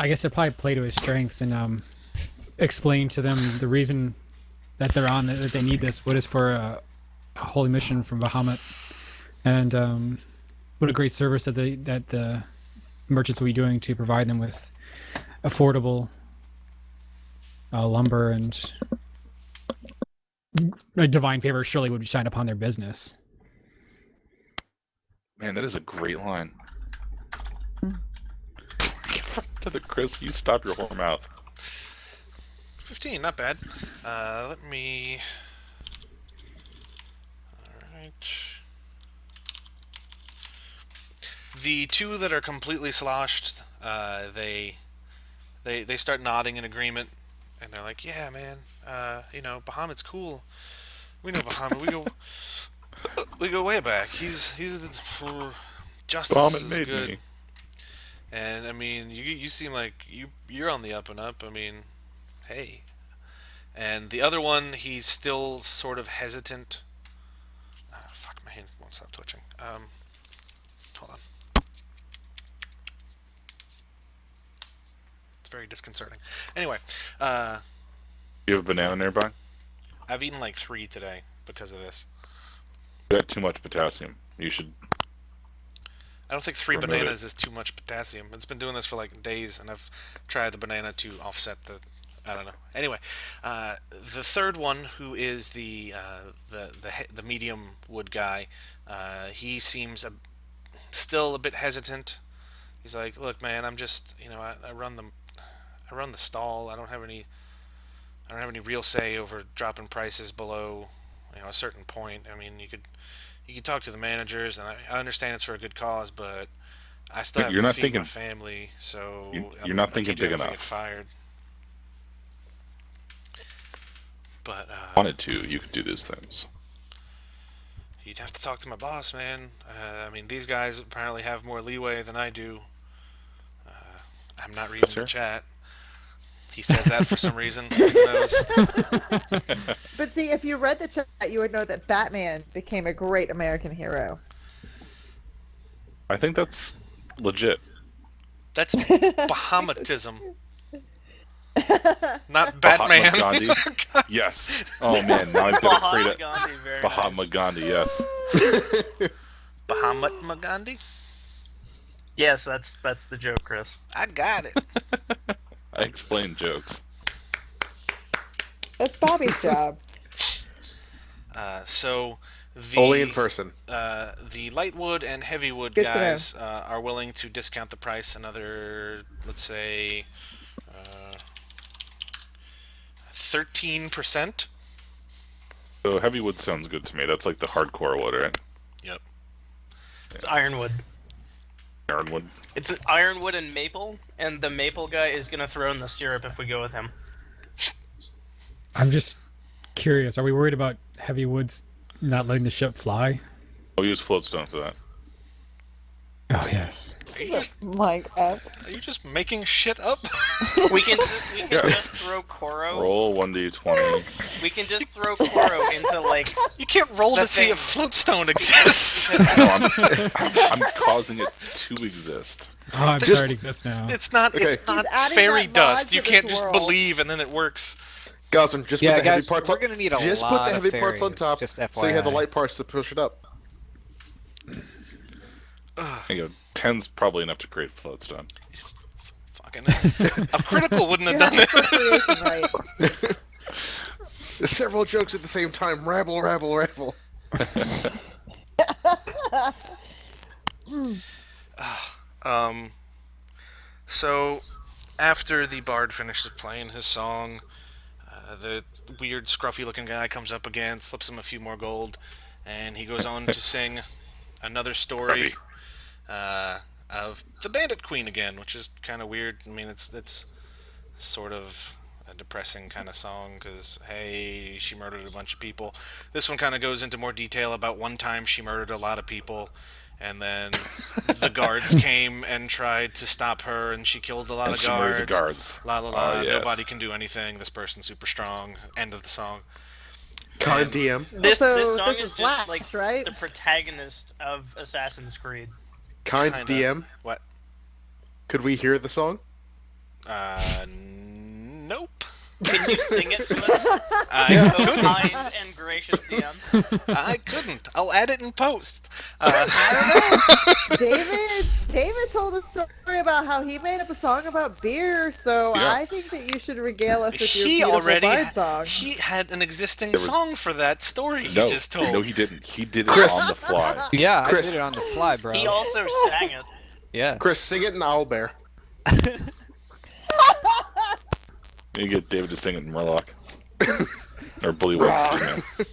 guess I'd probably play to his strengths and explain to them the reason that they're on that they need this. What is for a holy mission from Bahamut, and what a great service that the merchants will be doing to provide them with affordable lumber, and a divine favor surely would shine upon their business. Man, that is a great line. Chris, you stop your whole mouth. 15, not bad. Let me. Alright. The two that are completely sloshed, they start nodding in agreement, and they're like, "Yeah, man, Bahamut's cool. We know Bahamut. We go way back. He's justice Bahamut is made good." me. And I mean, you seem like you're on the up and up. I mean, hey. And the other one, he's still sort of hesitant. Fuck, my hands won't stop twitching. Hold on. It's very disconcerting. Anyway, You have a banana nearby? I've eaten like 3 today because of this. You got too much potassium. You should. I don't think 3 Remove bananas is too much potassium. It's been doing this for like days, and I've tried the banana to offset the. I don't know. Anyway, the third one, who is the medium wood guy, he seems still a bit hesitant. He's like, "Look, man, I'm just I run the stall. I don't have any real say over dropping prices below a certain point. I mean, you could talk to the managers, and I understand it's for a good cause, but I still have You're to not feed thinking- my family, so you're not I thinking can't do big it if I enough. get fired." But Wanted to, you could do these things. you'd have to talk to my boss, man. I mean, these guys apparently have more leeway than I do. I'm not reading the sir? chat. He says that for some reason. Who knows? But see, if you read the chat, you would know that Batman became a great American hero. I think that's legit. That's Bahamutism, not Batman. Mahatma Gandhi. Yes. Oh man, now I've got to create a Gandhi, very Mahatma nice. Gandhi. Yes. Bahamut Gandhi? Yes, that's the joke, Chris. I got it. I explain jokes. That's Bobby's job. So Only in person. the lightwood and heavywood Good to guys are willing to discount the price another, let's say, 13%. So heavy wood sounds good to me. That's like the hardcore wood, right? Yep. It's ironwood. Ironwood. It's ironwood and maple, and the maple guy is gonna throw in the syrup if we go with him. I'm just curious. Are we worried about heavy woods not letting the ship fly? I'll use floatstone for that. Oh yes. Are you just Minecraft. are you just making shit up? We can Yeah. just throw Koro. Roll 1d20. We can just throw Koro into like. You can't roll to The see thing. if floatstone exists. No, I'm causing it to exist. Oh, I'm This- sorry it exists now. It's not Okay. not He's adding fairy that mod dust. to You this can't just world. believe and then it works. Gosman, just Yeah, put the heavy guys, parts we're on. gonna need a Just put lot the of heavy parts on fairies, top, just so you have the FYI. light parts to push it up. There you go. 10's probably enough to create floatstone. It's fucking a critical wouldn't You have have done the it. appropriation right. There's several jokes at the same time. Rabble, rabble, rabble. So after the bard finishes playing his song, the weird scruffy-looking guy comes up again, slips him a few more gold, and he goes on to sing another story of the Bandit Queen again, which is kind of weird. I mean, it's sort of a depressing kind of song because, hey, she murdered a bunch of people. This one kind of goes into more detail about one time she murdered a lot of people, and then the guards came and tried to stop her, and she killed a lot And of she murdered guards. the guards. La la la, Oh, yes. nobody can do anything. This person's super strong. End of the song. Card And- DM. This Also, song this is is just Flash, like right? the protagonist of Assassin's Creed. Kind Kinda. DM. What? Could we hear the song? Nope. Can you sing it to us? I Oh, couldn't. kind and gracious DM. I couldn't. I'll add it in post. David told a story about how he made up a song about beer, so Yeah. I think that you should regale us with your He beautiful already bard song. he had an existing There was- song for that story he No, just told. no, he didn't. He did it on the fly. Yeah, Chris. I did it on the fly, bro. He also sang it. Yes. Chris, sing it in Owlbear. You get David to sing it in Murloc. Or Bullywug, excuse me.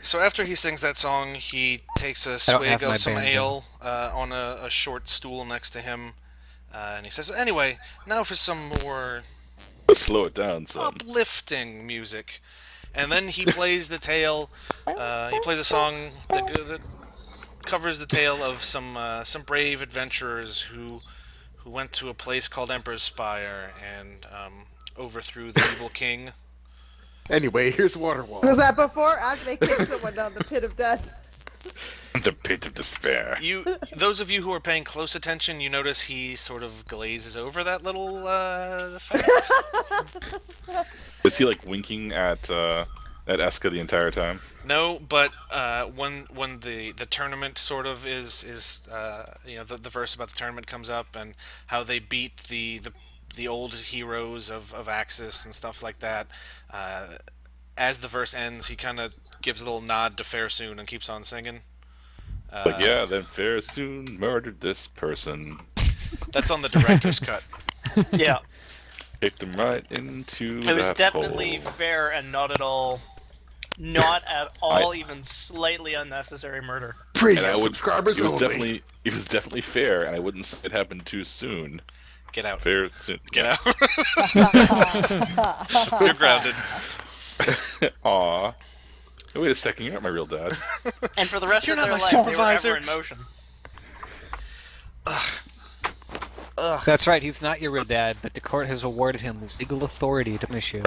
So after he sings that song, he takes a I don't have swig my of some banjo. ale on a short stool next to him, and he says, "Anyway, now for some more Let's slow it down, son. uplifting music." And then he plays the tale. He plays a song that covers the tale of some brave adventurers who went to a place called Emperor's Spire and overthrew the evil king. Anyway, here's Waterwall. Was that before? After they kicked someone down the pit of death. The pit of despair. Those of you who are paying close attention, you notice he sort of glazes over that little fact. Is he like winking at Eska the entire time? No, but when the tournament sort of is the verse about the tournament comes up and how they beat the old heroes of Axis and stuff like that. As the verse ends, he kind of gives a little nod to Fair Soon and keeps on singing. Like, yeah, then Fair soon murdered this person. That's on the director's cut. Yeah. Kicked him right into It was that definitely hole. fair and not at all even slightly unnecessary murder. And I would, subscribers it was only. definitely fair, and I wouldn't say it happened too soon. Get out. Fair soon. Get out. You're grounded. Aw. Oh, wait a second, you're not my real dad. And for the rest You're of not their my life, they were supervisor. ever in motion. That's right. He's not your real dad, but the court has awarded him legal authority to miss you.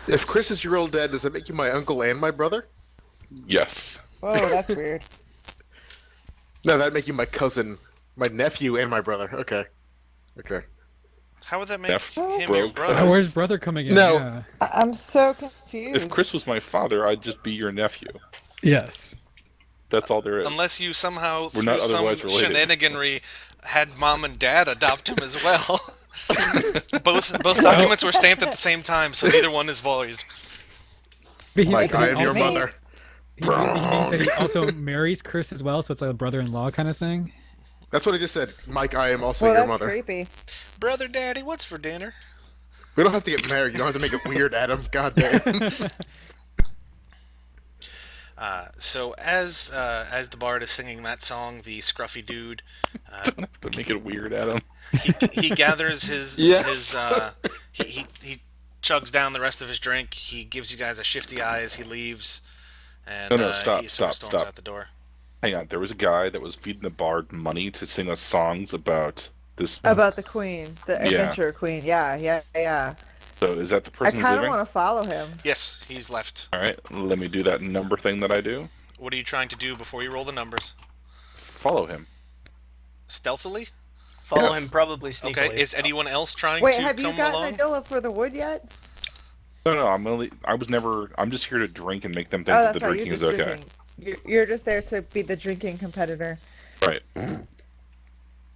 If Chris is your old dad, does that make you my uncle and my brother? Yes. Whoa, that's weird. No, that'd make you my cousin, my nephew, and my brother. Okay. Okay. How would that make F- him bro. your brother? Where's brother coming in? No. Yeah. I'm so confused. If Chris was my father, I'd just be your nephew. Yes. That's all there is. Unless you somehow, We're through not some otherwise related. shenaniganry, had mom and dad adopt him as well. both documents were stamped at the same time, so neither one is void. But he, Mike, he I am your also- mother. He means that he also marries Chris as well, so it's like a brother-in-law kind of thing. That's what I just said. Mike, I am also well, your that's mother. creepy. Brother, daddy, what's for dinner? We don't have to get married. You don't have to make it weird, Adam. God damn. So as the bard is singing that song, the scruffy dude, Don't have to make it weird, Adam. he gathers his Yes. he chugs down the rest of his drink. He gives you guys a shifty eye as he leaves, and No, stop, he sort of stop, storms stop. out the door. Hang on, there was a guy that was feeding the bard money to sing us songs about this. About the queen, the Yeah. adventure queen. Yeah. So is that the I person who's kind of leaving? want to follow him. Yes, he's left. All right, let me do that number thing that I do. What are you trying to do before you roll the numbers? Follow him. Stealthily? Follow Yes. him probably sneakily. Okay. Is anyone else trying Wait, to have you come gotten along? Adilla for the wood yet? No, I'm just here to drink and make them think Oh, that that's the right. drinking You're is just okay. drinking. You're just there to be the drinking competitor. Right.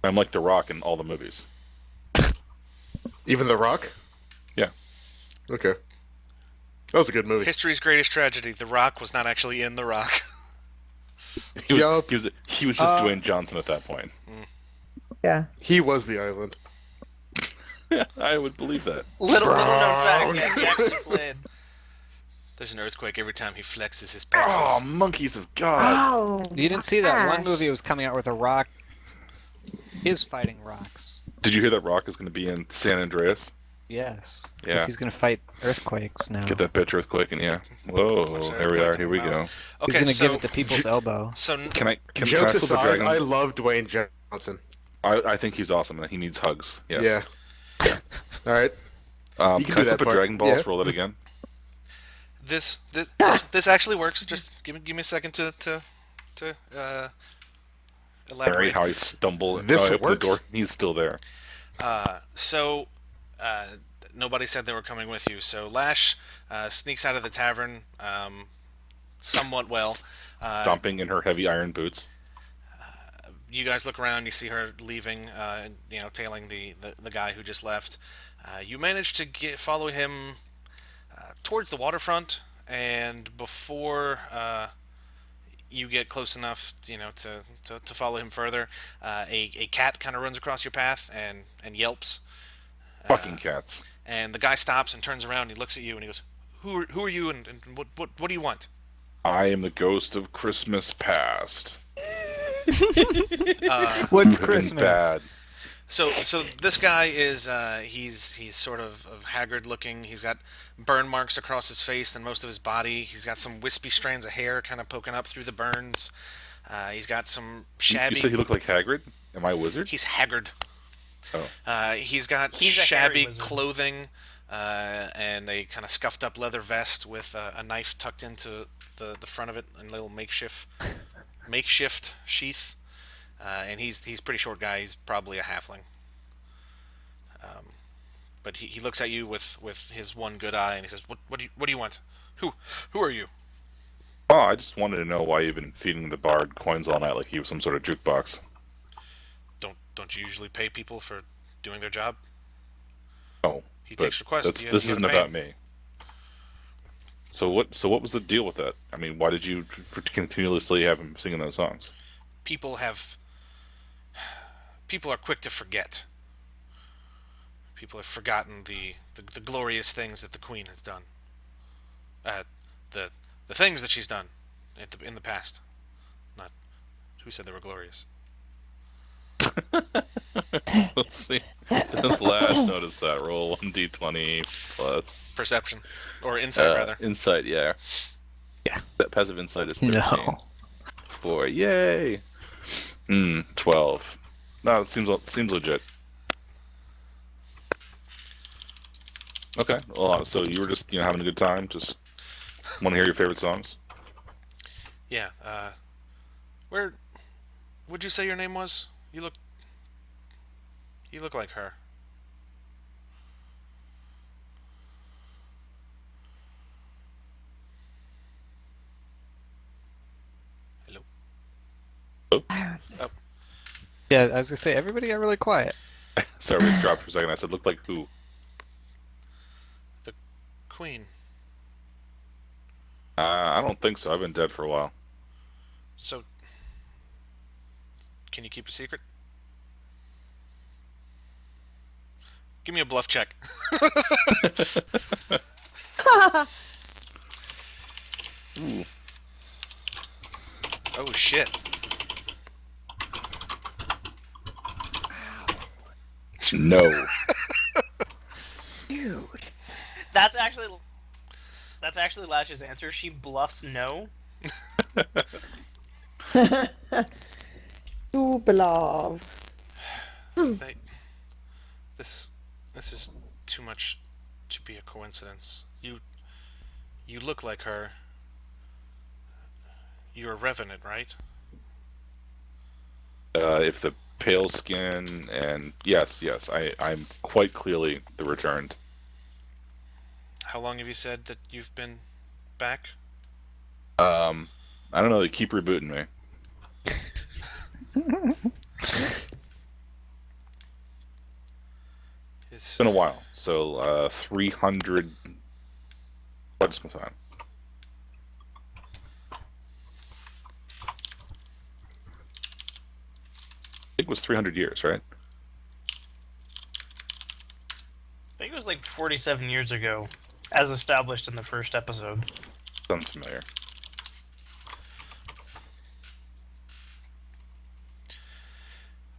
I'm like The Rock in all the movies. Even The Rock? Yeah. Okay. That was a good movie. History's greatest tragedy. The Rock was not actually in The Rock. Yup. He was just Dwayne Johnson at that point. Yeah. He was the island. I would believe that. Little known fact, yeah, he actually played. There's an earthquake every time he flexes his Oh, plexus. monkeys of God! Oh. You didn't see that one gosh. movie was coming out where the Rock is fighting rocks. Did you hear that Rock is going to be in San Andreas? Yes. Yeah. Because he's gonna fight earthquakes now. Get that bitch earthquake in, yeah. Whoa, Punch that here we are. earthquake in Here we the go. mouth. He's Okay, gonna so give it to people's elbow. so Can I Jokes flip a aside, dragon? I love Dwayne Johnson. I think he's awesome, and he needs hugs. Yes. Yeah. All right. You can Can I do that flip a part. Dragon Ball? Yeah. Roll it again. this actually works. Just give me a second to Sorry, elaborate. how I stumble. This I open works? the door. He's still there. So, uh, nobody said they were coming with you. So Lash sneaks out of the tavern, somewhat well. Stomping in her heavy iron boots. You guys look around. You see her leaving. Tailing the guy who just left. You manage to follow him towards the waterfront, and before you get close enough, to follow him further, a cat kind of runs across your path and yelps. Fucking cats. And the guy stops and turns around. And he looks at you and he goes, "Who are you? And what do you want?" I am the ghost of Christmas past. What's You have been Christmas? bad. So this guy is he's sort of haggard looking. He's got burn marks across his face and most of his body. He's got some wispy strands of hair kind of poking up through the burns. He's got some You said he shabby. looked like Hagrid? Am I a wizard? He's haggard. Oh. He's got He's a hairy shabby wizard. clothing and a kind of scuffed up leather vest with a knife tucked into the front of it and a little makeshift sheath. And he's a pretty short guy. He's probably a halfling. But he looks at you with his one good eye and he says, "What do you want? Who are you?" Oh, I just wanted to know why you've been feeding the bard coins all night like he was some sort of jukebox. Don't you usually pay people for doing their job? Oh, He but takes requests. this You isn't gotta pay about him. me. So what was the deal with that? I mean, why did you continuously have him singing those songs? People are quick to forget. People have forgotten the glorious things that the Queen has done. The things that she's done in the past. Not who said they were glorious. Let's see. Does Lash notice that? Roll 1d20 plus Perception or insight rather. insight. Yeah. Yeah. That passive insight is 13. No. 4. Yay. 12. No, it seems legit. Okay. Well, so you were just having a good time. Just want to hear your favorite songs. Yeah. Where would you say your name was? You look like her. Hello. Silence. Yeah, I was gonna say everybody got really quiet. Sorry, we dropped for a second. I said, looked like who? Queen. I don't think so. I've been dead for a while. So, can you keep a secret? Give me a bluff check. Ooh. Oh shit. No. Dude. That's actually Lash's answer. She bluffs no. Du belav. They, this is too much to be a coincidence. You look like her. You're a revenant, right? If the pale skin and yes, I'm quite clearly the returned. How long have you said that you've been back? I don't know. They keep rebooting me. It's been a while. So 300. What's my time? I think it was 300 years, right? I think it was like 47 years ago, as established in the first episode. Sounds familiar.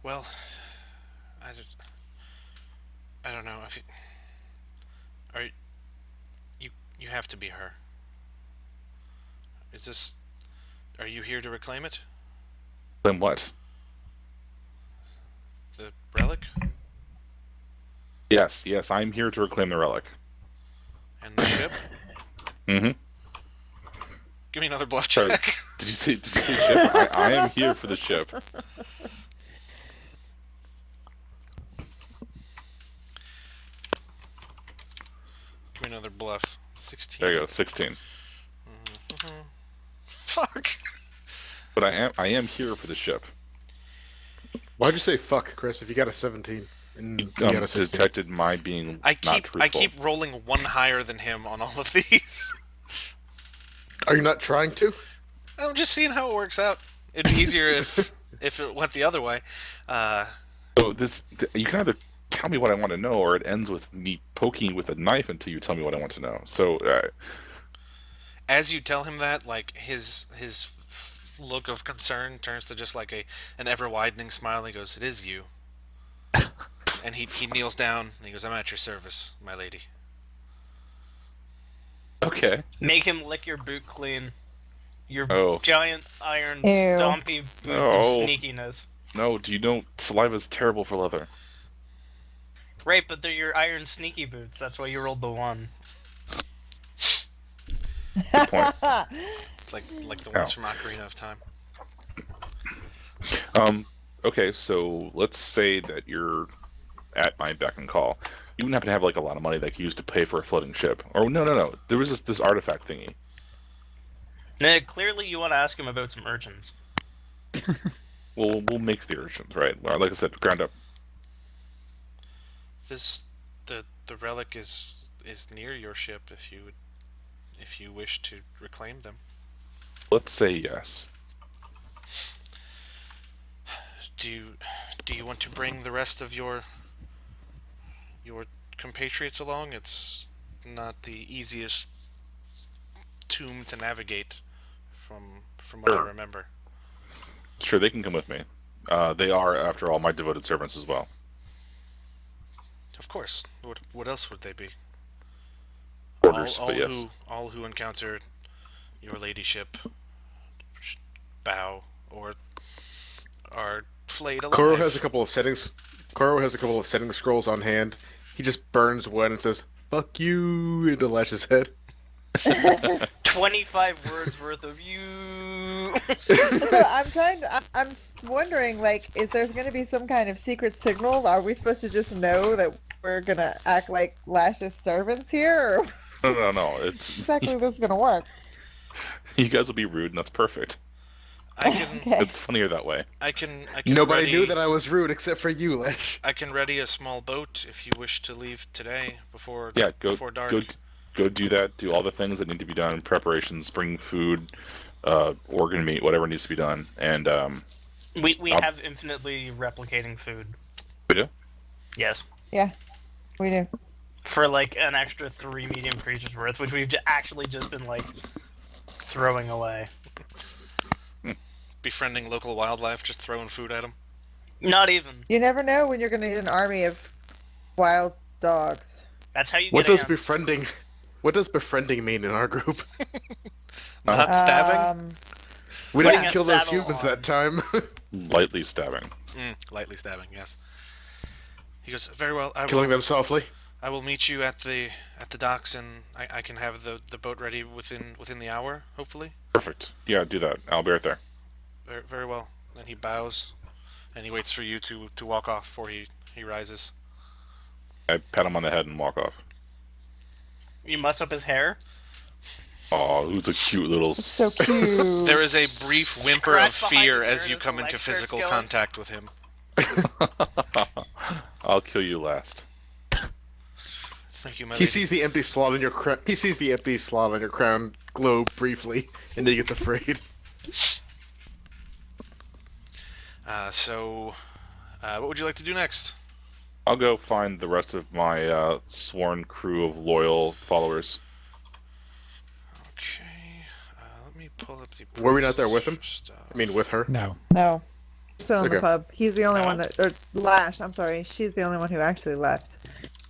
Well, I don't know if are you have to be her. Are you here to reclaim it? Then what? The relic Yes, I'm here to reclaim the relic. and the ship? Mm-hmm. Give me another bluff Sorry. check. Did you say ship? I am here for the ship. another bluff. 16. There you go, 16. Fuck. But I am here for the ship. Why'd you say fuck, Chris? If you got a 17 and you got a 16. Detected my being not truthful. I keep rolling one higher than him on all of these. Are you not trying to? I'm just seeing how it works out. It'd be easier if it went the other way. So you can either tell me what I want to know, or it ends with me poking with a knife until you tell me what I want to know. So, as you tell him that, like his look of concern turns to just like an ever widening smile. And he goes, "It is you." And he kneels down and he goes, "I'm at your service, my lady." okay. Make him lick your boot clean. Your Oh. giant iron Ew. stompy boots Oh. of sneakiness. No, do you know saliva's terrible for leather? Right, but they're your iron sneaky boots. That's why you rolled the 1. Good point. It's like the ones from Ocarina of Time. Okay, so let's say that you're at my beck and call. You wouldn't happen to have like a lot of money that I could use to pay for a floating ship. Or no. There was this artifact thingy. Now, clearly, you want to ask him about some urchins. We'll make the urchins, right? Well, like I said, ground up. The relic is near your ship if you wish to reclaim them. Let's say yes. Do you want to bring the rest of your compatriots along? It's not the easiest tomb to navigate from what I Sure. remember. Sure, they can come with me. They are, after all, my devoted servants as well. Of course. What else would they be? Orders, but yes. All who encounter your ladyship bow or are flayed alive. Koro has a couple of settings. Koro has a couple of setting scrolls on hand. He just burns one and says "fuck you" into Lash's head. 25 words worth of you. So I'm wondering, like, is there going to be some kind of secret signal? Are we supposed to just know that we're going to act like Lash's servants here? Or No. It's exactly this is going to work? you guys will be rude, and that's perfect. I can Okay. It's funnier that way. I can Nobody ready, knew that I was rude except for you, Lash. I can ready a small boat if you wish to leave today before Go dark. go do that. Do all the things that need to be done. Preparations, bring food, organ meat, whatever needs to be done. And We have infinitely replicating food. we do. Yes. Yeah, we do. For like an extra 3 medium creatures worth, which we've actually just been like throwing away. Befriending local wildlife, just throwing food at them. Not even. You never know when you're going to need an army of wild dogs. That's how you What get does ants. befriending? What does befriending mean in our group? Not stabbing. We Putting didn't a kill those saddle humans on. that time. Lightly stabbing. Lightly stabbing. Yes. He goes, very well. Killing them softly. I will meet you at the docks, and I can have the boat ready within the hour, hopefully. Perfect. Yeah, do that. I'll be right there. Very, very well. Then he bows, and he waits for you to walk off before he rises. I pat him on the head and walk off. You muss up his hair. Oh, who's a cute little. So cute. There is a brief whimper of Scratch behind fear his as ear you as come the into leg starts physical going. contact with him. I'll kill you last. Thank you, my He lady. sees the empty slot on your crown. He sees the empty slot on your crown glow briefly, and then he gets afraid. What would you like to do next? I'll go find the rest of my sworn crew of loyal followers. Okay, let me pull up the. Were we not there with him? stuff. I mean, with her. No. No. Still in the Okay. pub. He's the only No. one that, or Lash, I'm sorry. She's the only one who actually left.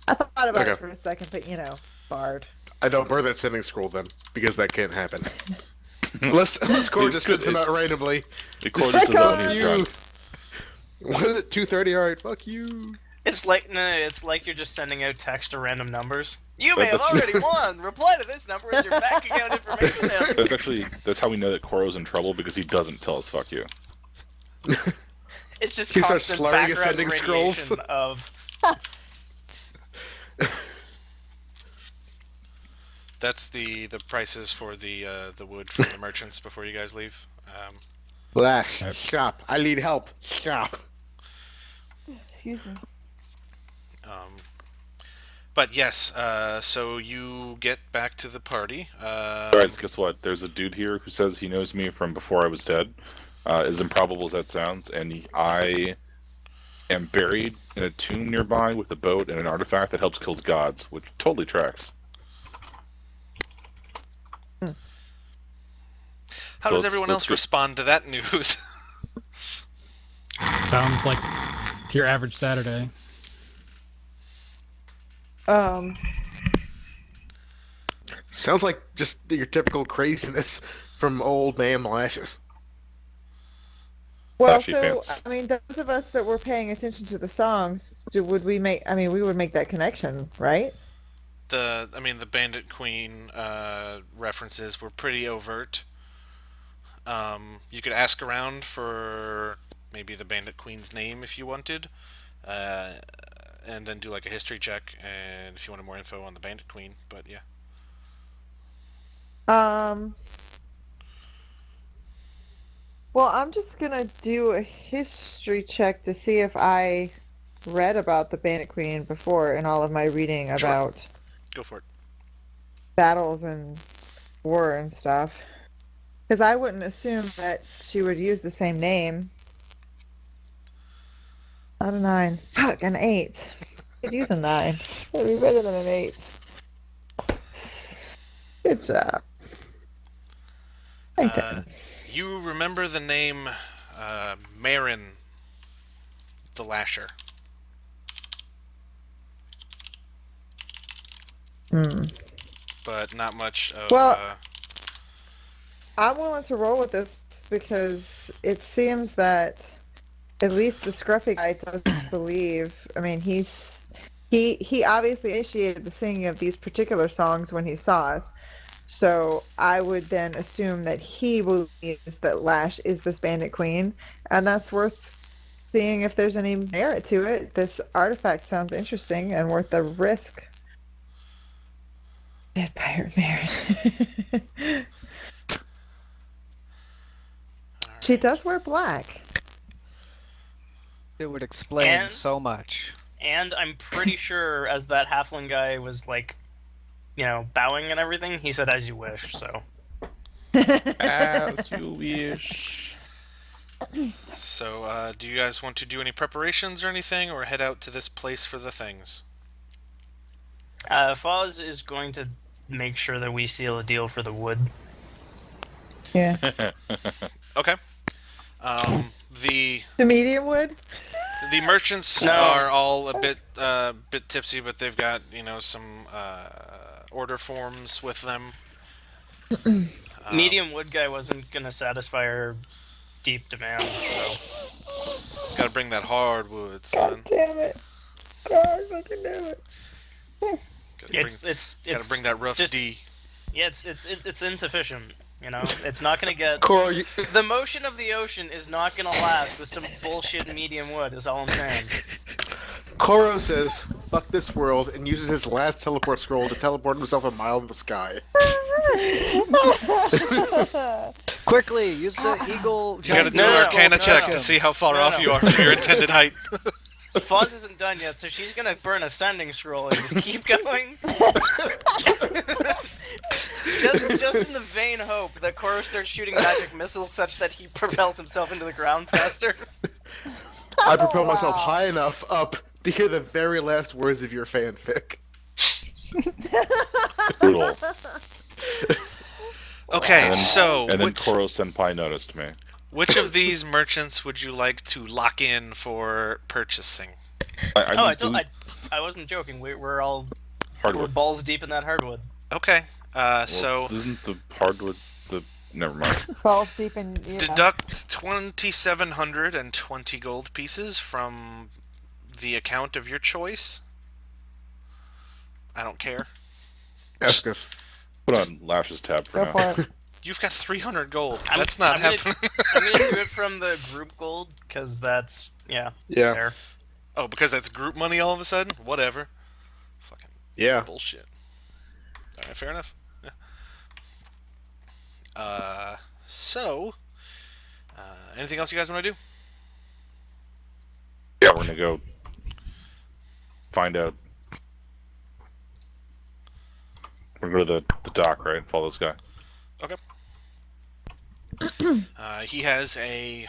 I thought about Okay. it for a second, but Bard. I don't burn that sending scroll then, because that can't happen. unless Core just sends him out randomly. The court just does that when Fuck he's you. drunk. What is it? 2:30. All right. Fuck you. It's like it's like you're just sending out text to random numbers. You may have That's- already won. Reply to this number with your bank account information. That's how we know that Koro's in trouble, because he doesn't tell us "fuck you." It's just He starts constant slurring his background sending scrolls. radiation of. That's the prices for the wood from the merchants before you guys leave. Lash, Yep. stop. I need help. Stop. Excuse me. Um, but yes, so you get back to the party. Guys, guess what? There's a dude here who says he knows me from before I was dead. As improbable as that sounds, and I am buried in a tomb nearby with a boat and an artifact that helps kills gods, which totally tracks. How So does let's- everyone let's else go- respond to that news? Sounds like your average Saturday. Sounds like just your typical craziness from old man Lashes. Well, Flashy so pants. I mean, those of us that were paying attention to the songs, would we make? I mean, we would make that connection, right? The Bandit Queen references were pretty overt. You could ask around for maybe the Bandit Queen's name if you wanted, and then do like a history check, and if you wanted more info on the Bandit Queen. But yeah, Well, I'm just gonna do a history check to see if I read about the Bandit Queen before in all of my reading Sure. about go for it. battles and war and stuff. Because I wouldn't assume that she would use the same name. Not a 9. Fuck, an 8. Could use a 9. It'd be better than an 8. Good job. Thank Uh, you. you remember the name Marin the Lasher? But not much of. Well- I'm willing to roll with this because it seems that at least the scruffy guy doesn't believe. I mean, he obviously initiated the singing of these particular songs when he saw us. So I would then assume that he believes that Lash is this bandit queen, and that's worth seeing if there's any merit to it. This artifact sounds interesting and worth the risk. Dead pirate Marin. She does wear black. It would explain And- so much. And I'm pretty sure, as that halfling guy was like, bowing and everything, he said, "As you wish." So As you wish. So, do you guys want to do any preparations or anything, or head out to this place for the things? Foz is going to make sure that we seal a deal for the wood. Yeah. Okay. The The medium wood? merchants No. are all a bit tipsy, but they've got some order forms with them. Medium wood guy wasn't gonna satisfy our deep demands, so Gotta bring that hardwood, son. God damn it. God fucking damn it. Gotta bring that rough just- D. yeah, it's insufficient. It's not gonna get Cora, you, the motion of the ocean is not gonna last with some bullshit medium wood. Is all I'm saying. Koro says, fuck this world, and uses his last teleport scroll to teleport himself a mile in the sky. Quickly, use the eagle. You gotta do No, an no, Arcana no, check no. to see how far No, off no. you are from your intended height. Foz isn't done yet, so she's gonna burn a sending scroll and just keep going. just in the vain hope that Koro starts shooting magic missiles such that he propels himself into the ground faster. I propel myself wow. high enough up to hear the very last words of your fanfic. Brutal. Okay, And- so And then which, Koro Senpai noticed me. which of these merchants would you like to lock in for purchasing? I wasn't joking. We're hardwood. balls deep in that hardwood. Okay, Well, so isn't the hardwood the? Never mind. Balls deep in. deduct 2,720 gold pieces from the account of your choice. I don't care. Ask us. Put on Lash's tab for Go now. for it. You've got 300 gold. I'm- That's not I'm gonna- happening. I'm gonna do it from the group gold because that's Yeah. there. Oh, because that's group money all of a sudden? Whatever. Fucking Yeah. bullshit. Alright, fair enough. So, anything else you guys want to do? Yeah, we're gonna go find out. We're gonna go to the dock, right? Follow this guy. Okay. He has a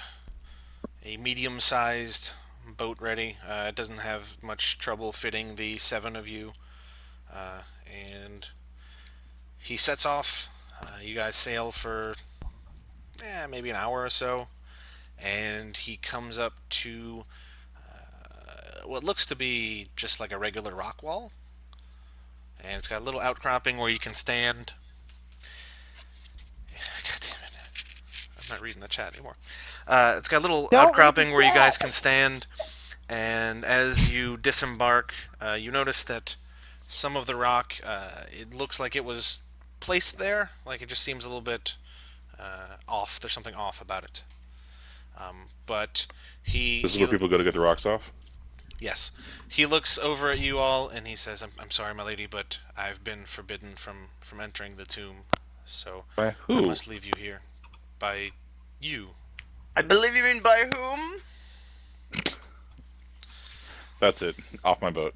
medium-sized boat ready. It doesn't have much trouble fitting the 7 of you, and he sets off. You guys sail for maybe an hour or so, and he comes up to what looks to be just like a regular rock wall, and it's got a little outcropping where you can stand. God damn it! I'm not reading the chat anymore. It's got a little Don't read the outcropping where you guys chat. can stand, and as you disembark, you notice that some of the rock, it looks like it was placed there. Like it just seems a little bit off. There's something off about it. But This is where people go to get the rocks off. yes, he looks over at you all and he says, "I'm sorry, my lady, but I've been forbidden from entering the tomb, so By I who? must leave you here." By you. I believe you mean by whom? That's it. Off my boat.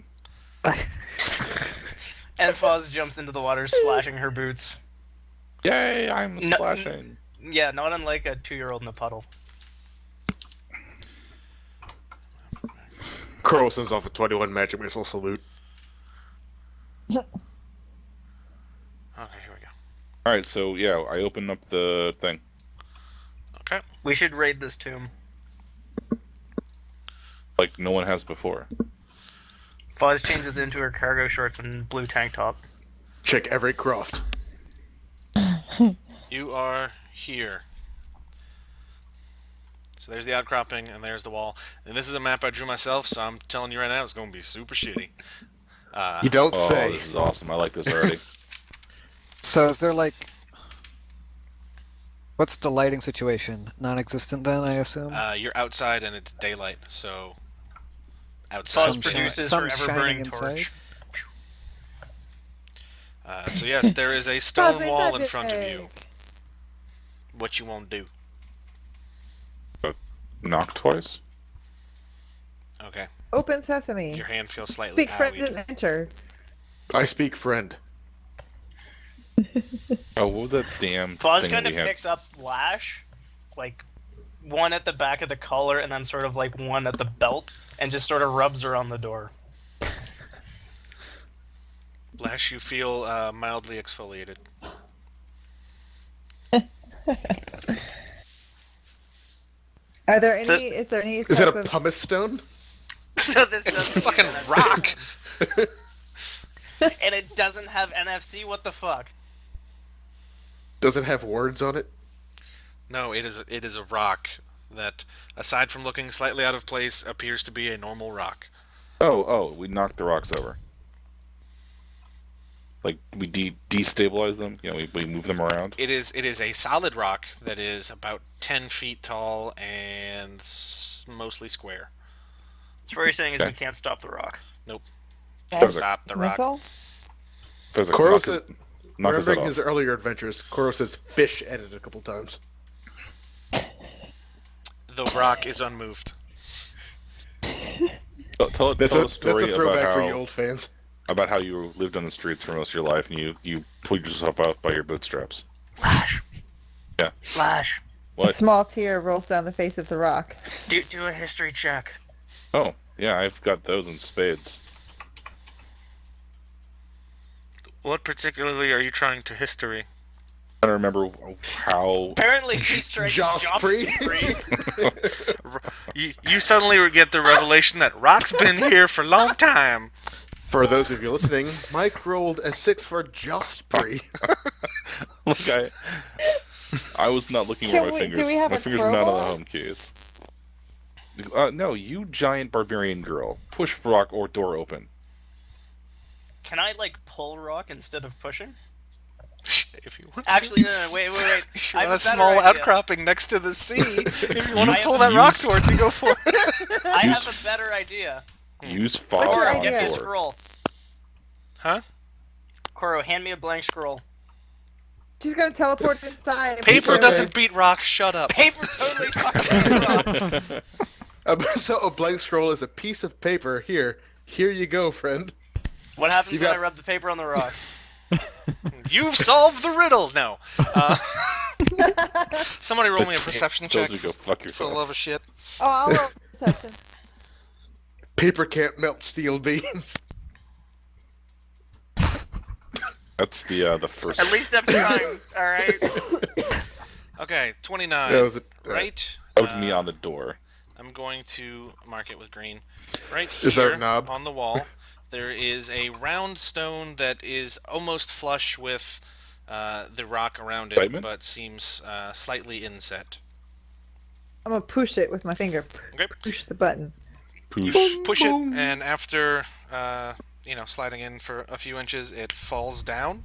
And Foz jumps into the water, splashing her boots. Yay! I'm No- splashing. Yeah, not unlike a 2-year-old in a puddle. Crow sends off a 21 magic missile salute. Okay, here we go. All right, so yeah, I open up the thing. Okay. We should raid this tomb. Like no one has before. Foz changes into her cargo shorts and blue tank top. Check every croft. You are here. So there's the outcropping, and there's the wall. And this is a map I drew myself, so I'm telling you right now, it's going to be super shitty. You don't Oh, say. this is awesome. I like this already. So is there like, what's the lighting situation? Non-existent then, I assume. You're outside, and it's daylight, so outside. Foz produces Sun her shining ever-burning inside? torch. So yes, there is a stone Fuzzy wall in magic. front of you. What you won't do? Knock twice. Okay. Open sesame. Your hand feels slightly Speak friend owied. and enter. I speak friend. Oh, what was that damn Foz thing kind we of had? picks up Lash, like one at the back of the collar and then sort of like one at the belt, and just sort of rubs her on the door. Lash, you feel mildly exfoliated. Are there any? Just- Is there any Is that type a of? pumice stone? So this It's doesn't fucking use rock. NFC. And it doesn't have NFC. What the fuck? Does it have words on it? No, it is a rock that, aside from looking slightly out of place, appears to be a normal rock. Oh, we knocked the rocks over. Like we destabilize them. You know, we move them around. It is a solid rock that is about 10 feet tall and mostly square. So what you're saying is Okay. we can't stop the rock. Does it? Stop the rock. Missile? Does it Koro knock said, his head remembering off? his earlier adventures, Koro says fish at it a couple times. The rock is unmoved. Tell That's a a story throwback about for how you old fans. you lived on the streets for most of your life and you pulled yourself out by your bootstraps. Flash. Yeah. Flash. A What? small tear rolls down the face of the rock. Do a history check. Oh, yeah, I've got those in spades. What particularly are you trying to history? I don't remember how. Apparently he's trying Joss to free. You suddenly get the revelation that rock's been here for a long time. For those of you listening, Mike rolled a 6 for just pre. Look, I was not looking Can at my we- fingers. do we have My a fingers are not on the crowbar? home keys. No, you giant barbarian girl. Push rock or door open. Can I like pull rock instead of pushing? If you want Actually, no, wait. You're I have on a a better small idea. outcropping next to the sea. If you want I to have pull that used- rock towards you, go for it. I have a better idea. Use What's fog your on idea? Give me a door. scroll. Huh? Koro, hand me a blank scroll. She's gonna teleport inside. and Paper put doesn't beat rock. Shut up. Paper totally fucking rock. So a blank scroll is a piece of paper. Here you go, friend. What happens You when I got- rub the paper on the rock? You've solved the riddle. No. Somebody roll me a perception Tells check. you go fuck For the yourself. love of shit. Oh, I'll roll perception. Paper can't melt steel beams. That's the first. At least I'm trying. All right. Okay, 29. Yeah, was it, Right? That was me on the door. I'm going to mark it with green. Right Is there a here knob? on the wall, there is a round stone that is almost flush with the rock around it, Excitement? but seems slightly inset. I'm gonna push it with my finger. Okay. Push the button. Poosh. Push it, and after sliding in for a few inches, it falls down,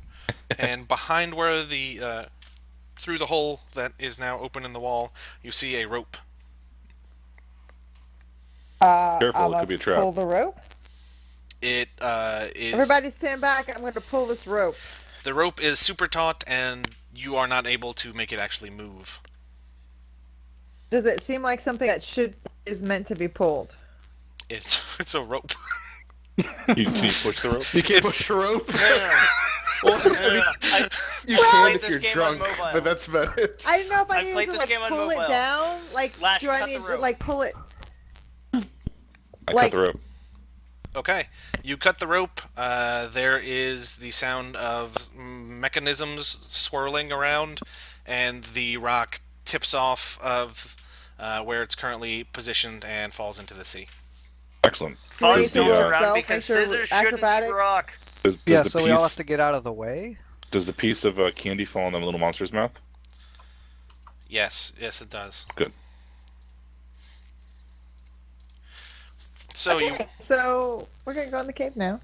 and behind where the through the hole that is now open in the wall, you see a rope. Careful, I'm it could be a trap. Pull the rope. It is Everybody stand back. I'm gonna pull this rope. the rope is super taut, and you are not able to make it actually move. Does it seem like something that is meant to be pulled? It's a rope. Can you push the rope? You can't It's- push a rope. No, You Well, can played if this you're game on drunk, mobile. but that's about it. I don't know if I I've need played to this like game on pull mobile. it down. Like, Lash, do I cut the need to rope. like pull it? I Like- cut the rope. Okay, you cut the rope. There is the sound of mechanisms swirling around, and the rock tips off of where it's currently positioned and falls into the sea. Excellent. Fun Three, Does the, don't two, uh, around stealth, because make sure scissors shouldn't acrobatics. be rock. Does Yeah, the so piece, we all have to get out of the way. Does the piece of candy fall in the little monster's mouth? Yes, it does. Good. So Okay, so we're gonna go in the cave now.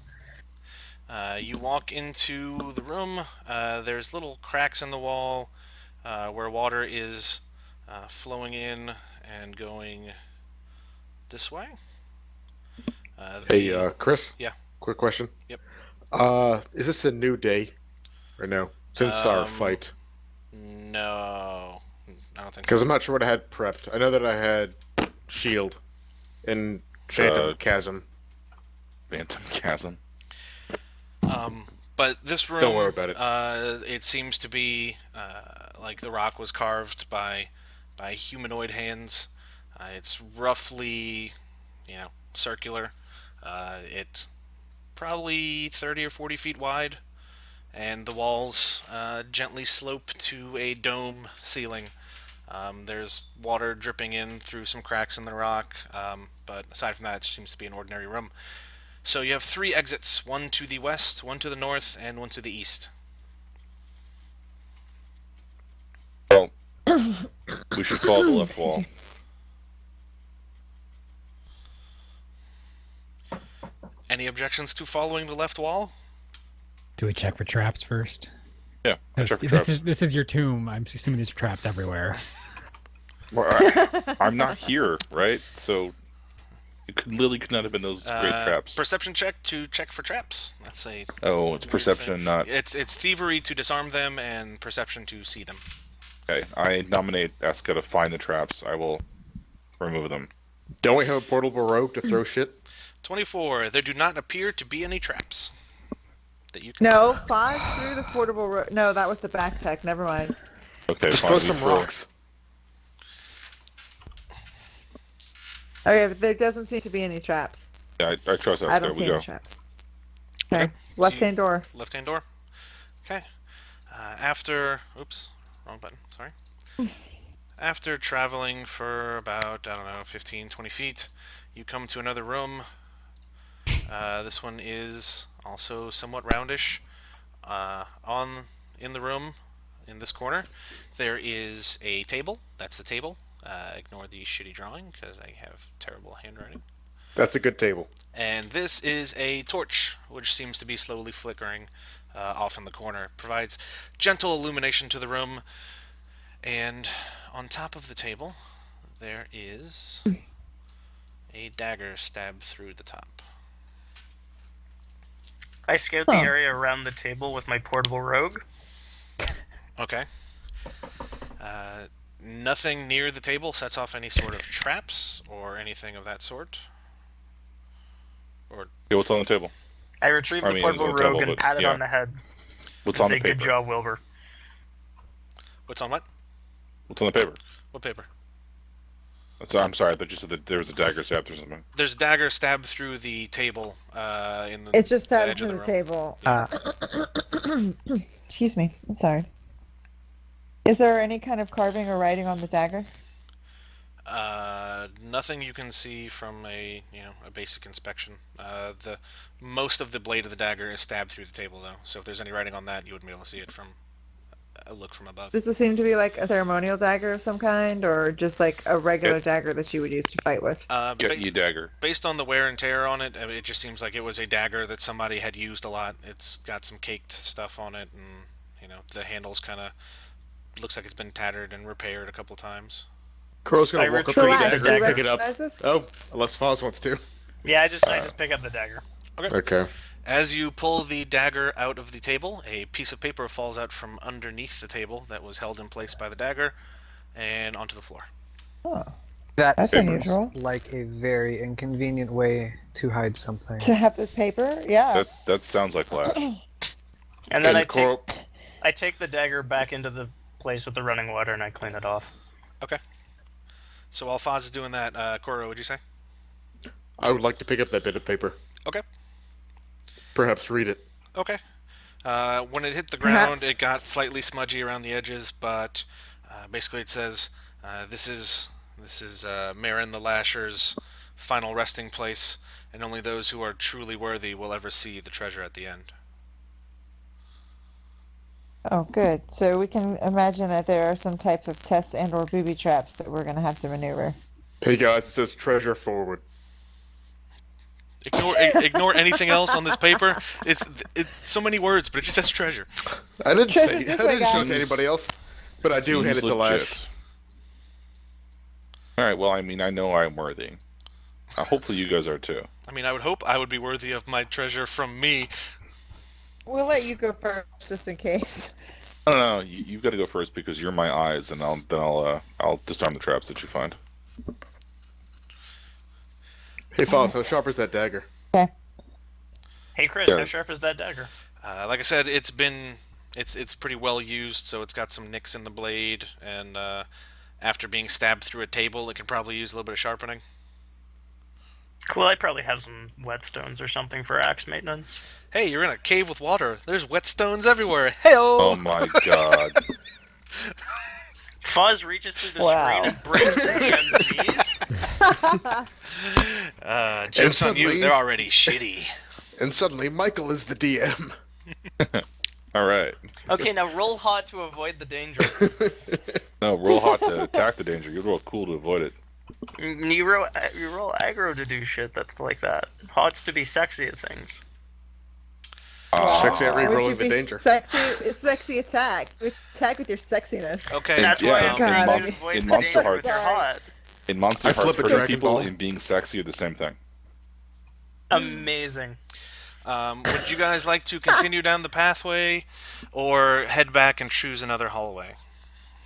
you walk into the room. There's little cracks in the wall where water is flowing in and going this way. Hey, the- Chris. Yeah. Quick question. Yep. Is this a new day, or no? Since our Um, fight, No, I don't think because so. I'm not sure what I had prepped. I know that I had shield and phantom chasm. Phantom chasm. But this room, Don't worry about it. It seems to be like the rock was carved by humanoid hands. It's roughly, circular. It probably 30 or 40 feet wide, and the walls gently slope to a dome ceiling. There's water dripping in through some cracks in the rock, but aside from that, it seems to be an ordinary room. So you have 3 exits, one to the west, one to the north, and one to the east. Well, we should follow the left wall. Any objections to following the left wall? Do we check for traps first? Yeah, I 'Cause check for this traps. is your tomb. I'm assuming there's traps everywhere. Well, I'm not here, right? So it literally could not have been those great traps. Perception check to check for traps. That's a Oh, it's perception, not it's thievery to disarm them and perception to see them. okay. I nominate Eska to find the traps. I will remove them. Don't we have a portable rope to throw shit? 24. There do not appear to be any traps that you can No, see. 5 through the portable rope. No, that was the backpack. Never mind. Okay, Just fine. throw we some rocks. Okay, but there doesn't seem to be any traps. Yeah, I trust I Eska. don't We see go. any traps. Okay, Okay, left-hand door. Left-hand door. Okay. After, oops, wrong button. Sorry. After traveling for about, 15, 20 feet, you come to another room. This one is also somewhat roundish. In the room, in this corner, there is a table. That's the table. Ignore the shitty drawing because I have terrible handwriting. That's a good table. And this is a torch, which seems to be slowly flickering off in the corner. It provides gentle illumination to the room. And on top of the table, there is a dagger stabbed through the top. I scout the area around the table with my portable rogue. Okay. Nothing near the table sets off any sort of traps or anything of that sort. Or Yeah, what's on the table? I retrieve I the mean, portable it's on the rogue table, and but pat it yeah. on the head What's and on the say, "Good paper? job, Wilbur." what's on what? What's on the paper? What paper? So, I'm sorry, I thought you said that there was a dagger stabbed or something. There's a dagger stabbed through the table in It's just the stabbed edge of through the the room. table. Excuse me. I'm sorry. Is there any kind of carving or writing on the dagger? Nothing you can see from a basic inspection. The most of the blade of the dagger is stabbed through the table though, so if there's any writing on that, you wouldn't be able to see it from a look from above. Does this seem to be like a ceremonial dagger of some kind, or just like a regular dagger that you would use to fight with? Get you dagger. Based on the wear and tear on it, I mean, it just seems like it was a dagger that somebody had used a lot. It's got some caked stuff on it, and the handle's kind of looks like it's been tattered and repaired a couple times. Crow's I gonna walk up to retrieve the the dagger and dagger. pick it up. Recognize this? Oh, unless Foz wants to. Yeah, I just pick up the dagger. Okay. As you pull the dagger out of the table, a piece of paper falls out from underneath the table that was held in place by the dagger and onto the floor. Oh, That that's seems unusual. like a very inconvenient way to hide something. To have this paper? Yeah. That sounds like Flash. And then And I take the dagger back into the place with the running water and I clean it off. Okay. So while Foz is doing that, Koro, would you say? I would like to pick up that bit of paper. Okay. Perhaps read it. Okay. When it hit the ground, Perhaps. it got slightly smudgy around the edges, but basically it says, "This is Marin the Lasher's final resting place, and only those who are truly worthy will ever see the treasure at the end." Oh, good. So we can imagine that there are some type of test and/or booby traps that we're going to have to maneuver. Hey guys, it says treasure forward. Ignore anything else on this paper. It's so many words, but it just says treasure. I didn't Treasure's say I this way, didn't show it guys. to anybody else, but I do hand it Seems to Lash. legit. All right. Well, I mean, I know I'm worthy. Hopefully, you guys are too. I mean, I would hope I would be worthy of my treasure from me. We'll let you go first, just in case. I don't know. You've got to go first because you're my eyes, and I'll disarm the traps that you find. Hey Foz, how sharp is that dagger? Okay. Hey Chris, how Yes. sharp is that dagger? Like I said, it's pretty well used, so it's got some nicks in the blade, and after being stabbed through a table, it can probably use a little bit of sharpening. Cool, I probably have some whetstones or something for axe maintenance. Hey, you're in a cave with water. There's whetstones everywhere. Hey-oh! Oh my god! Foz reaches through the Wow. screen and breaks the DMZs. Jokes on you. suddenly- They're already shitty. And suddenly Michael is the DM. All right. Okay, now roll hot to avoid the danger. No, roll hot to attack the danger. You roll cool to avoid it. You roll aggro to do shit that's like that. Hot's to be sexy at things. Sexy at Would you re-rolling the be danger. Sexy attack. Attack with your sexiness. Okay. That's yeah, why in I'm God, saying I you mean- avoid in the Monster danger Hearts- with your hot. In Monster I Hearts, flip a hurting Dragon people Ball. and being sexy are the same thing. Amazing. Would you guys like to continue down the pathway, or head back and choose another hallway?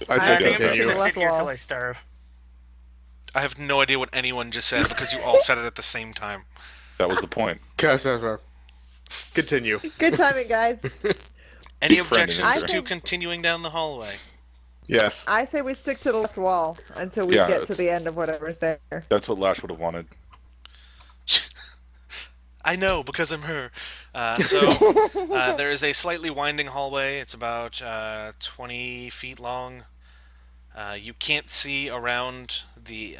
I'd I say I think I'm just continue. gonna sit here Left till wall. I starve. I have no idea what anyone just said because you all said it at the same time. That was the point. Continue. Good timing, guys. Any Keep friending objections I to think- continuing down the hallway? Yes. I say we stick to the left wall until we Yeah, get to it's- the end of whatever's there. That's what Lash would have wanted. I know, because I'm her. There is a slightly winding hallway. It's about 20 feet long. You can't see around the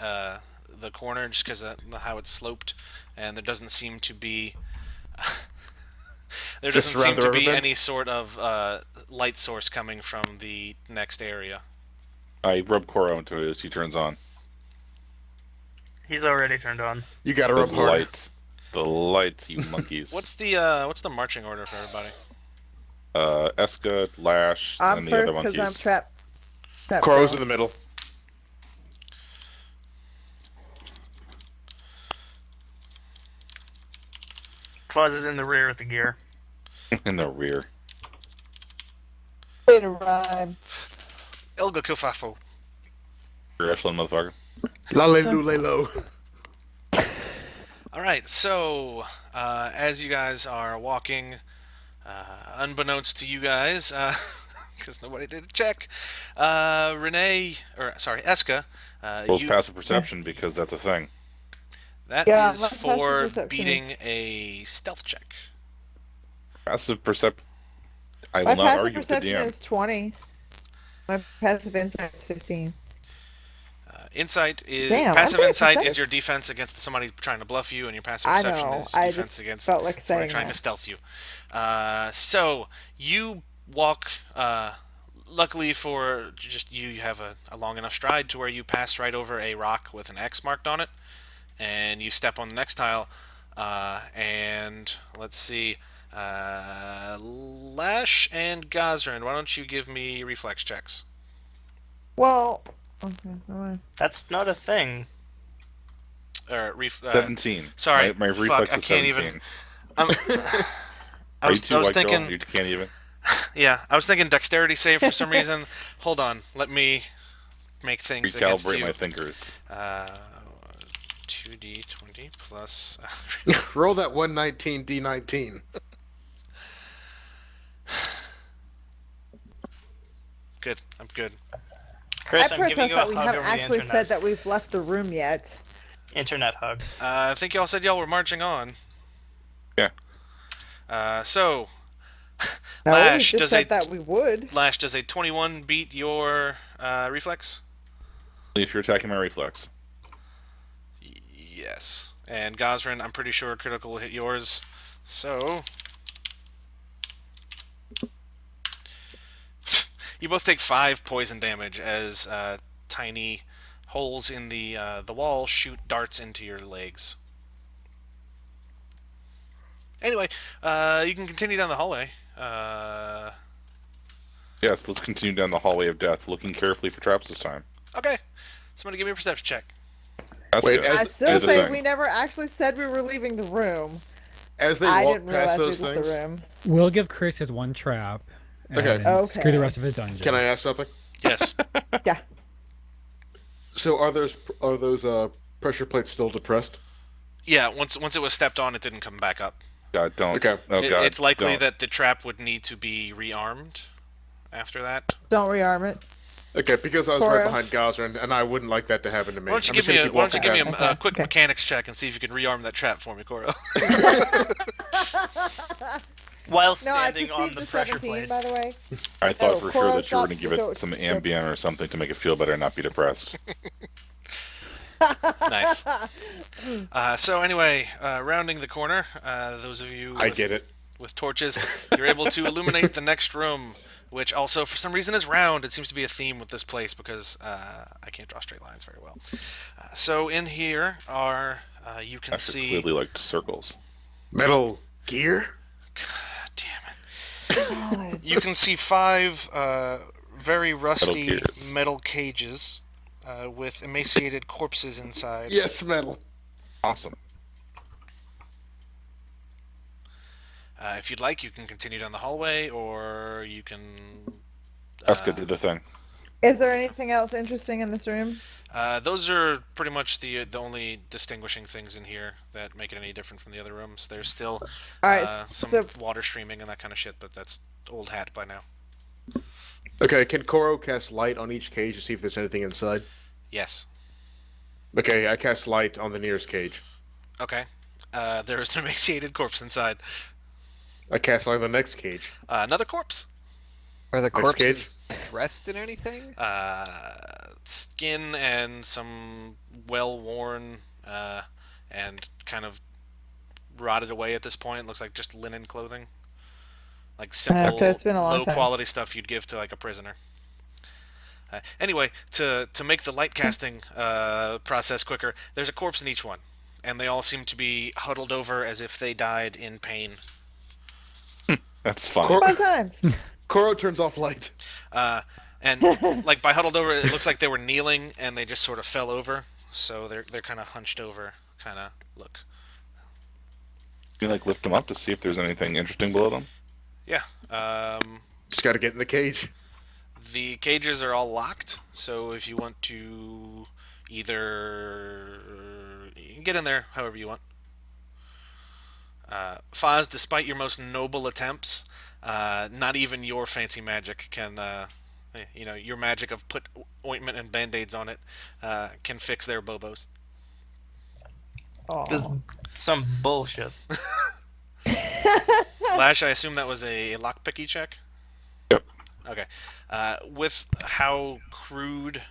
corner just because of how it's sloped, and there doesn't seem to be Just around the riverbed? any sort of light source coming from the next area. I rub Koro into it as he turns on. He's already turned on. You gotta The rub hard. lights. The lights, you monkeys. What's the marching order for everybody? Eska, Lash, I'm and the other first because monkeys. I'm trapped. Crow's in the middle. Fuzz is in the rear with the gear. In the rear. to rhyme. Elga Kilfafo. You're Echelon, motherfucker. Lalelu. All right, so as you guys are walking, unbeknownst to you guys, because nobody did a check, Eska, Roll you passive perception because that's a thing. that Yeah, is my passive for perception beating a stealth check. Passive perception. I My will not passive argue with the perception DM. is 20. My passive insight is 15. Insight is Damn, passive I'm pretty insight is pathetic. your defense against somebody trying to bluff you, and your passive I perception know. is I defense just against felt like somebody saying trying that. to stealth you. So you walk. Luckily for just you, you have a long enough stride to where you pass right over a rock with an X marked on it, and you step on the next tile. And let's see, Lash and Gazrin, why don't you give me reflex checks? Well, okay, never mind. That's not a thing. Or 17. Sorry, My reflex fuck, I is can't 17. even. I Are you was too white girl? thinking. You can't even. Yeah, I was thinking dexterity save for some reason. Hold on, let me make things against Recalibrate you. my thinkers. 2d20 plus. Roll that 119 D19. Good, I'm good. Chris, I I'm giving protest you a that we hug haven't over the actually internet. said that we've left the room yet. Internet hug. I think y'all said y'all were marching on. Yeah. So No, Lash we just does said a that we would. Lash does a 21 beat your reflex? If you're attacking my reflex. Yes. And Gosrin, I'm pretty sure critical will hit yours. So you both take 5 poison damage as tiny holes in the wall shoot darts into your legs. Anyway, you can continue down the hallway. Yes, let's continue down the hallway of death, looking carefully for traps this time. Okay. Somebody give me a perception check. That's Wait, good. as- I still as a say thing. we never actually said we were leaving the room. As they I walk didn't past realize we those left things, the room. We'll give Chris his one trap. Okay. And screw the Okay. rest of his dungeon. can I ask something? Yes. Yeah. So are those pressure plates still depressed? Yeah, once it was stepped on, it didn't come back up. God, don't. Okay. Oh, God, It's likely don't. that the trap would need to be rearmed after that. Don't rearm it. Okay, because I was Cora? right behind Gosrin, and I wouldn't like that to happen to me. Why don't you I'm give just me gonna a keep Why don't you walking give me past. a quick Okay. mechanics check and see if you can rearm that trap for me, Coro? While No, I standing on perceived the the pressure 17, plate. by the way. I thought Oh, for Cora, sure that you were stop going to give the it goats. some Ambien or something to make it feel better and not be depressed. Nice. So anyway, rounding the corner, those of you I get it. with torches, you're able to illuminate the next room, which also for some reason is round. It seems to be a theme with this place because I can't draw straight lines very well. So in here are you can I see. clearly liked circles. Metal gear? Damn it! You can see 5 very rusty gears. metal cages with emaciated corpses inside. Yes, metal. Awesome. If you'd like, you can continue down the hallway, or you can. Eska did the thing. Is there anything else interesting in this room? Those are pretty much the only distinguishing things in here that make it any different from the other rooms. There's still All right. some So water streaming and that kind of shit, but that's old hat by now. Okay, can Koro cast light on each cage to see if there's anything inside? Yes. Okay, I cast light on the nearest cage. Okay. There is an emaciated corpse inside. I cast light on the next cage. Another corpse. Are the Next cage. corpses dressed in anything? Skin and some well-worn and kind of rotted away at this point. Looks like just linen clothing. Like simple, so it's been a long time. low-quality stuff you'd give to like a prisoner. Anyway, to make the light casting process quicker, there's a corpse in each one, and they all seem to be huddled over as if they died in pain. That's fun. fun times. Koro turns off light. And like by huddled over, it looks like they were kneeling and they just sort of fell over. So they're kind of hunched over, kind of look. You like lift them up to see if there's anything interesting below them. Yeah. Just gotta get in the cage. The cages are all locked, so if you want to either you can get in there however you want. Foz, despite your most noble attempts, not even your fancy magic can, your magic of put ointment and band-aids on it, can fix their bobos. This Oh. some bullshit. Lash, I assume that was a lockpicky check? Yep. Okay. With how crude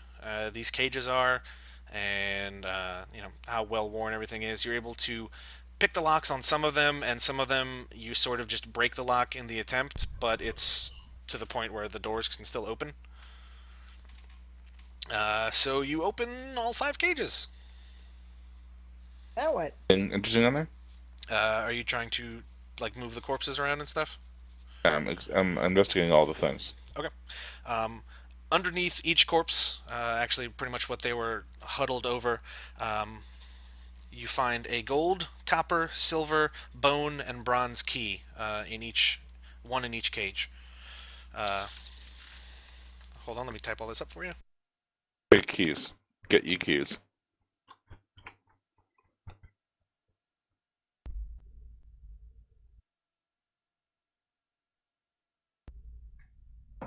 these cages are, and how well worn everything is, you're able to pick the locks on some of them, and some of them you sort of just break the lock in the attempt, but it's to the point where the doors can still open. So you open all 5 cages. Now what? Anything interesting on there? Are you trying to move the corpses around and stuff? I'm investigating all the things. Okay. Um, Underneath each corpse, actually pretty much what they were huddled over, you find a gold, copper, silver, bone, and bronze key one in each cage. Hold on, let me type all this up for you. Big keys. Get you keys.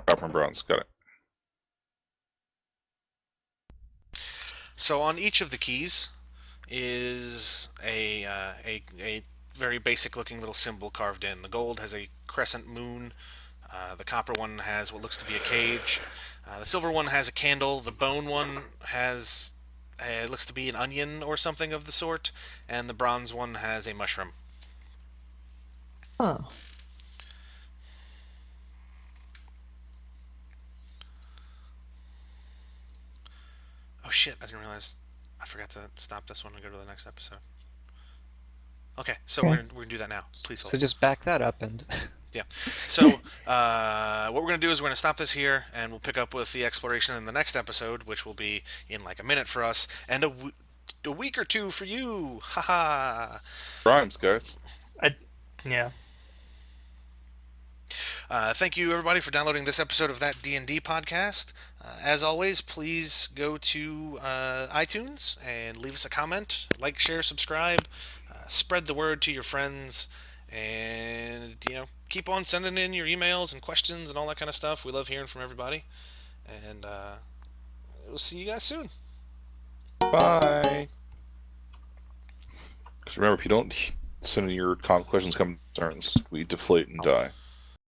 Copper and bronze. Got it. So on each of the keys is a very basic looking little symbol carved in. The gold has a crescent moon. The copper one has what looks to be a cage. The silver one has a candle. The bone one has it looks to be an onion or something of the sort, and the bronze one has a mushroom. Huh. Oh shit! I didn't realize. I forgot to stop this one and go to the next episode. Okay, so Okay. we're gonna do that now. Please hold. So just back that up and Yeah. So what we're going to do is we're going to stop this here, and we'll pick up with the exploration in the next episode, which will be in like a minute for us, and a week or two for you. Haha. Rhymes, guys. Yeah. Thank you, everybody, for downloading this episode of That D&D podcast. As always, please go to iTunes and leave us a comment. Like, share, subscribe. Spread the word to your friends. And, keep on sending in your emails and questions and all that kind of stuff. We love hearing from everybody. And we'll see you guys soon. Bye. Because remember, if you don't send in your questions, concerns, we deflate and die.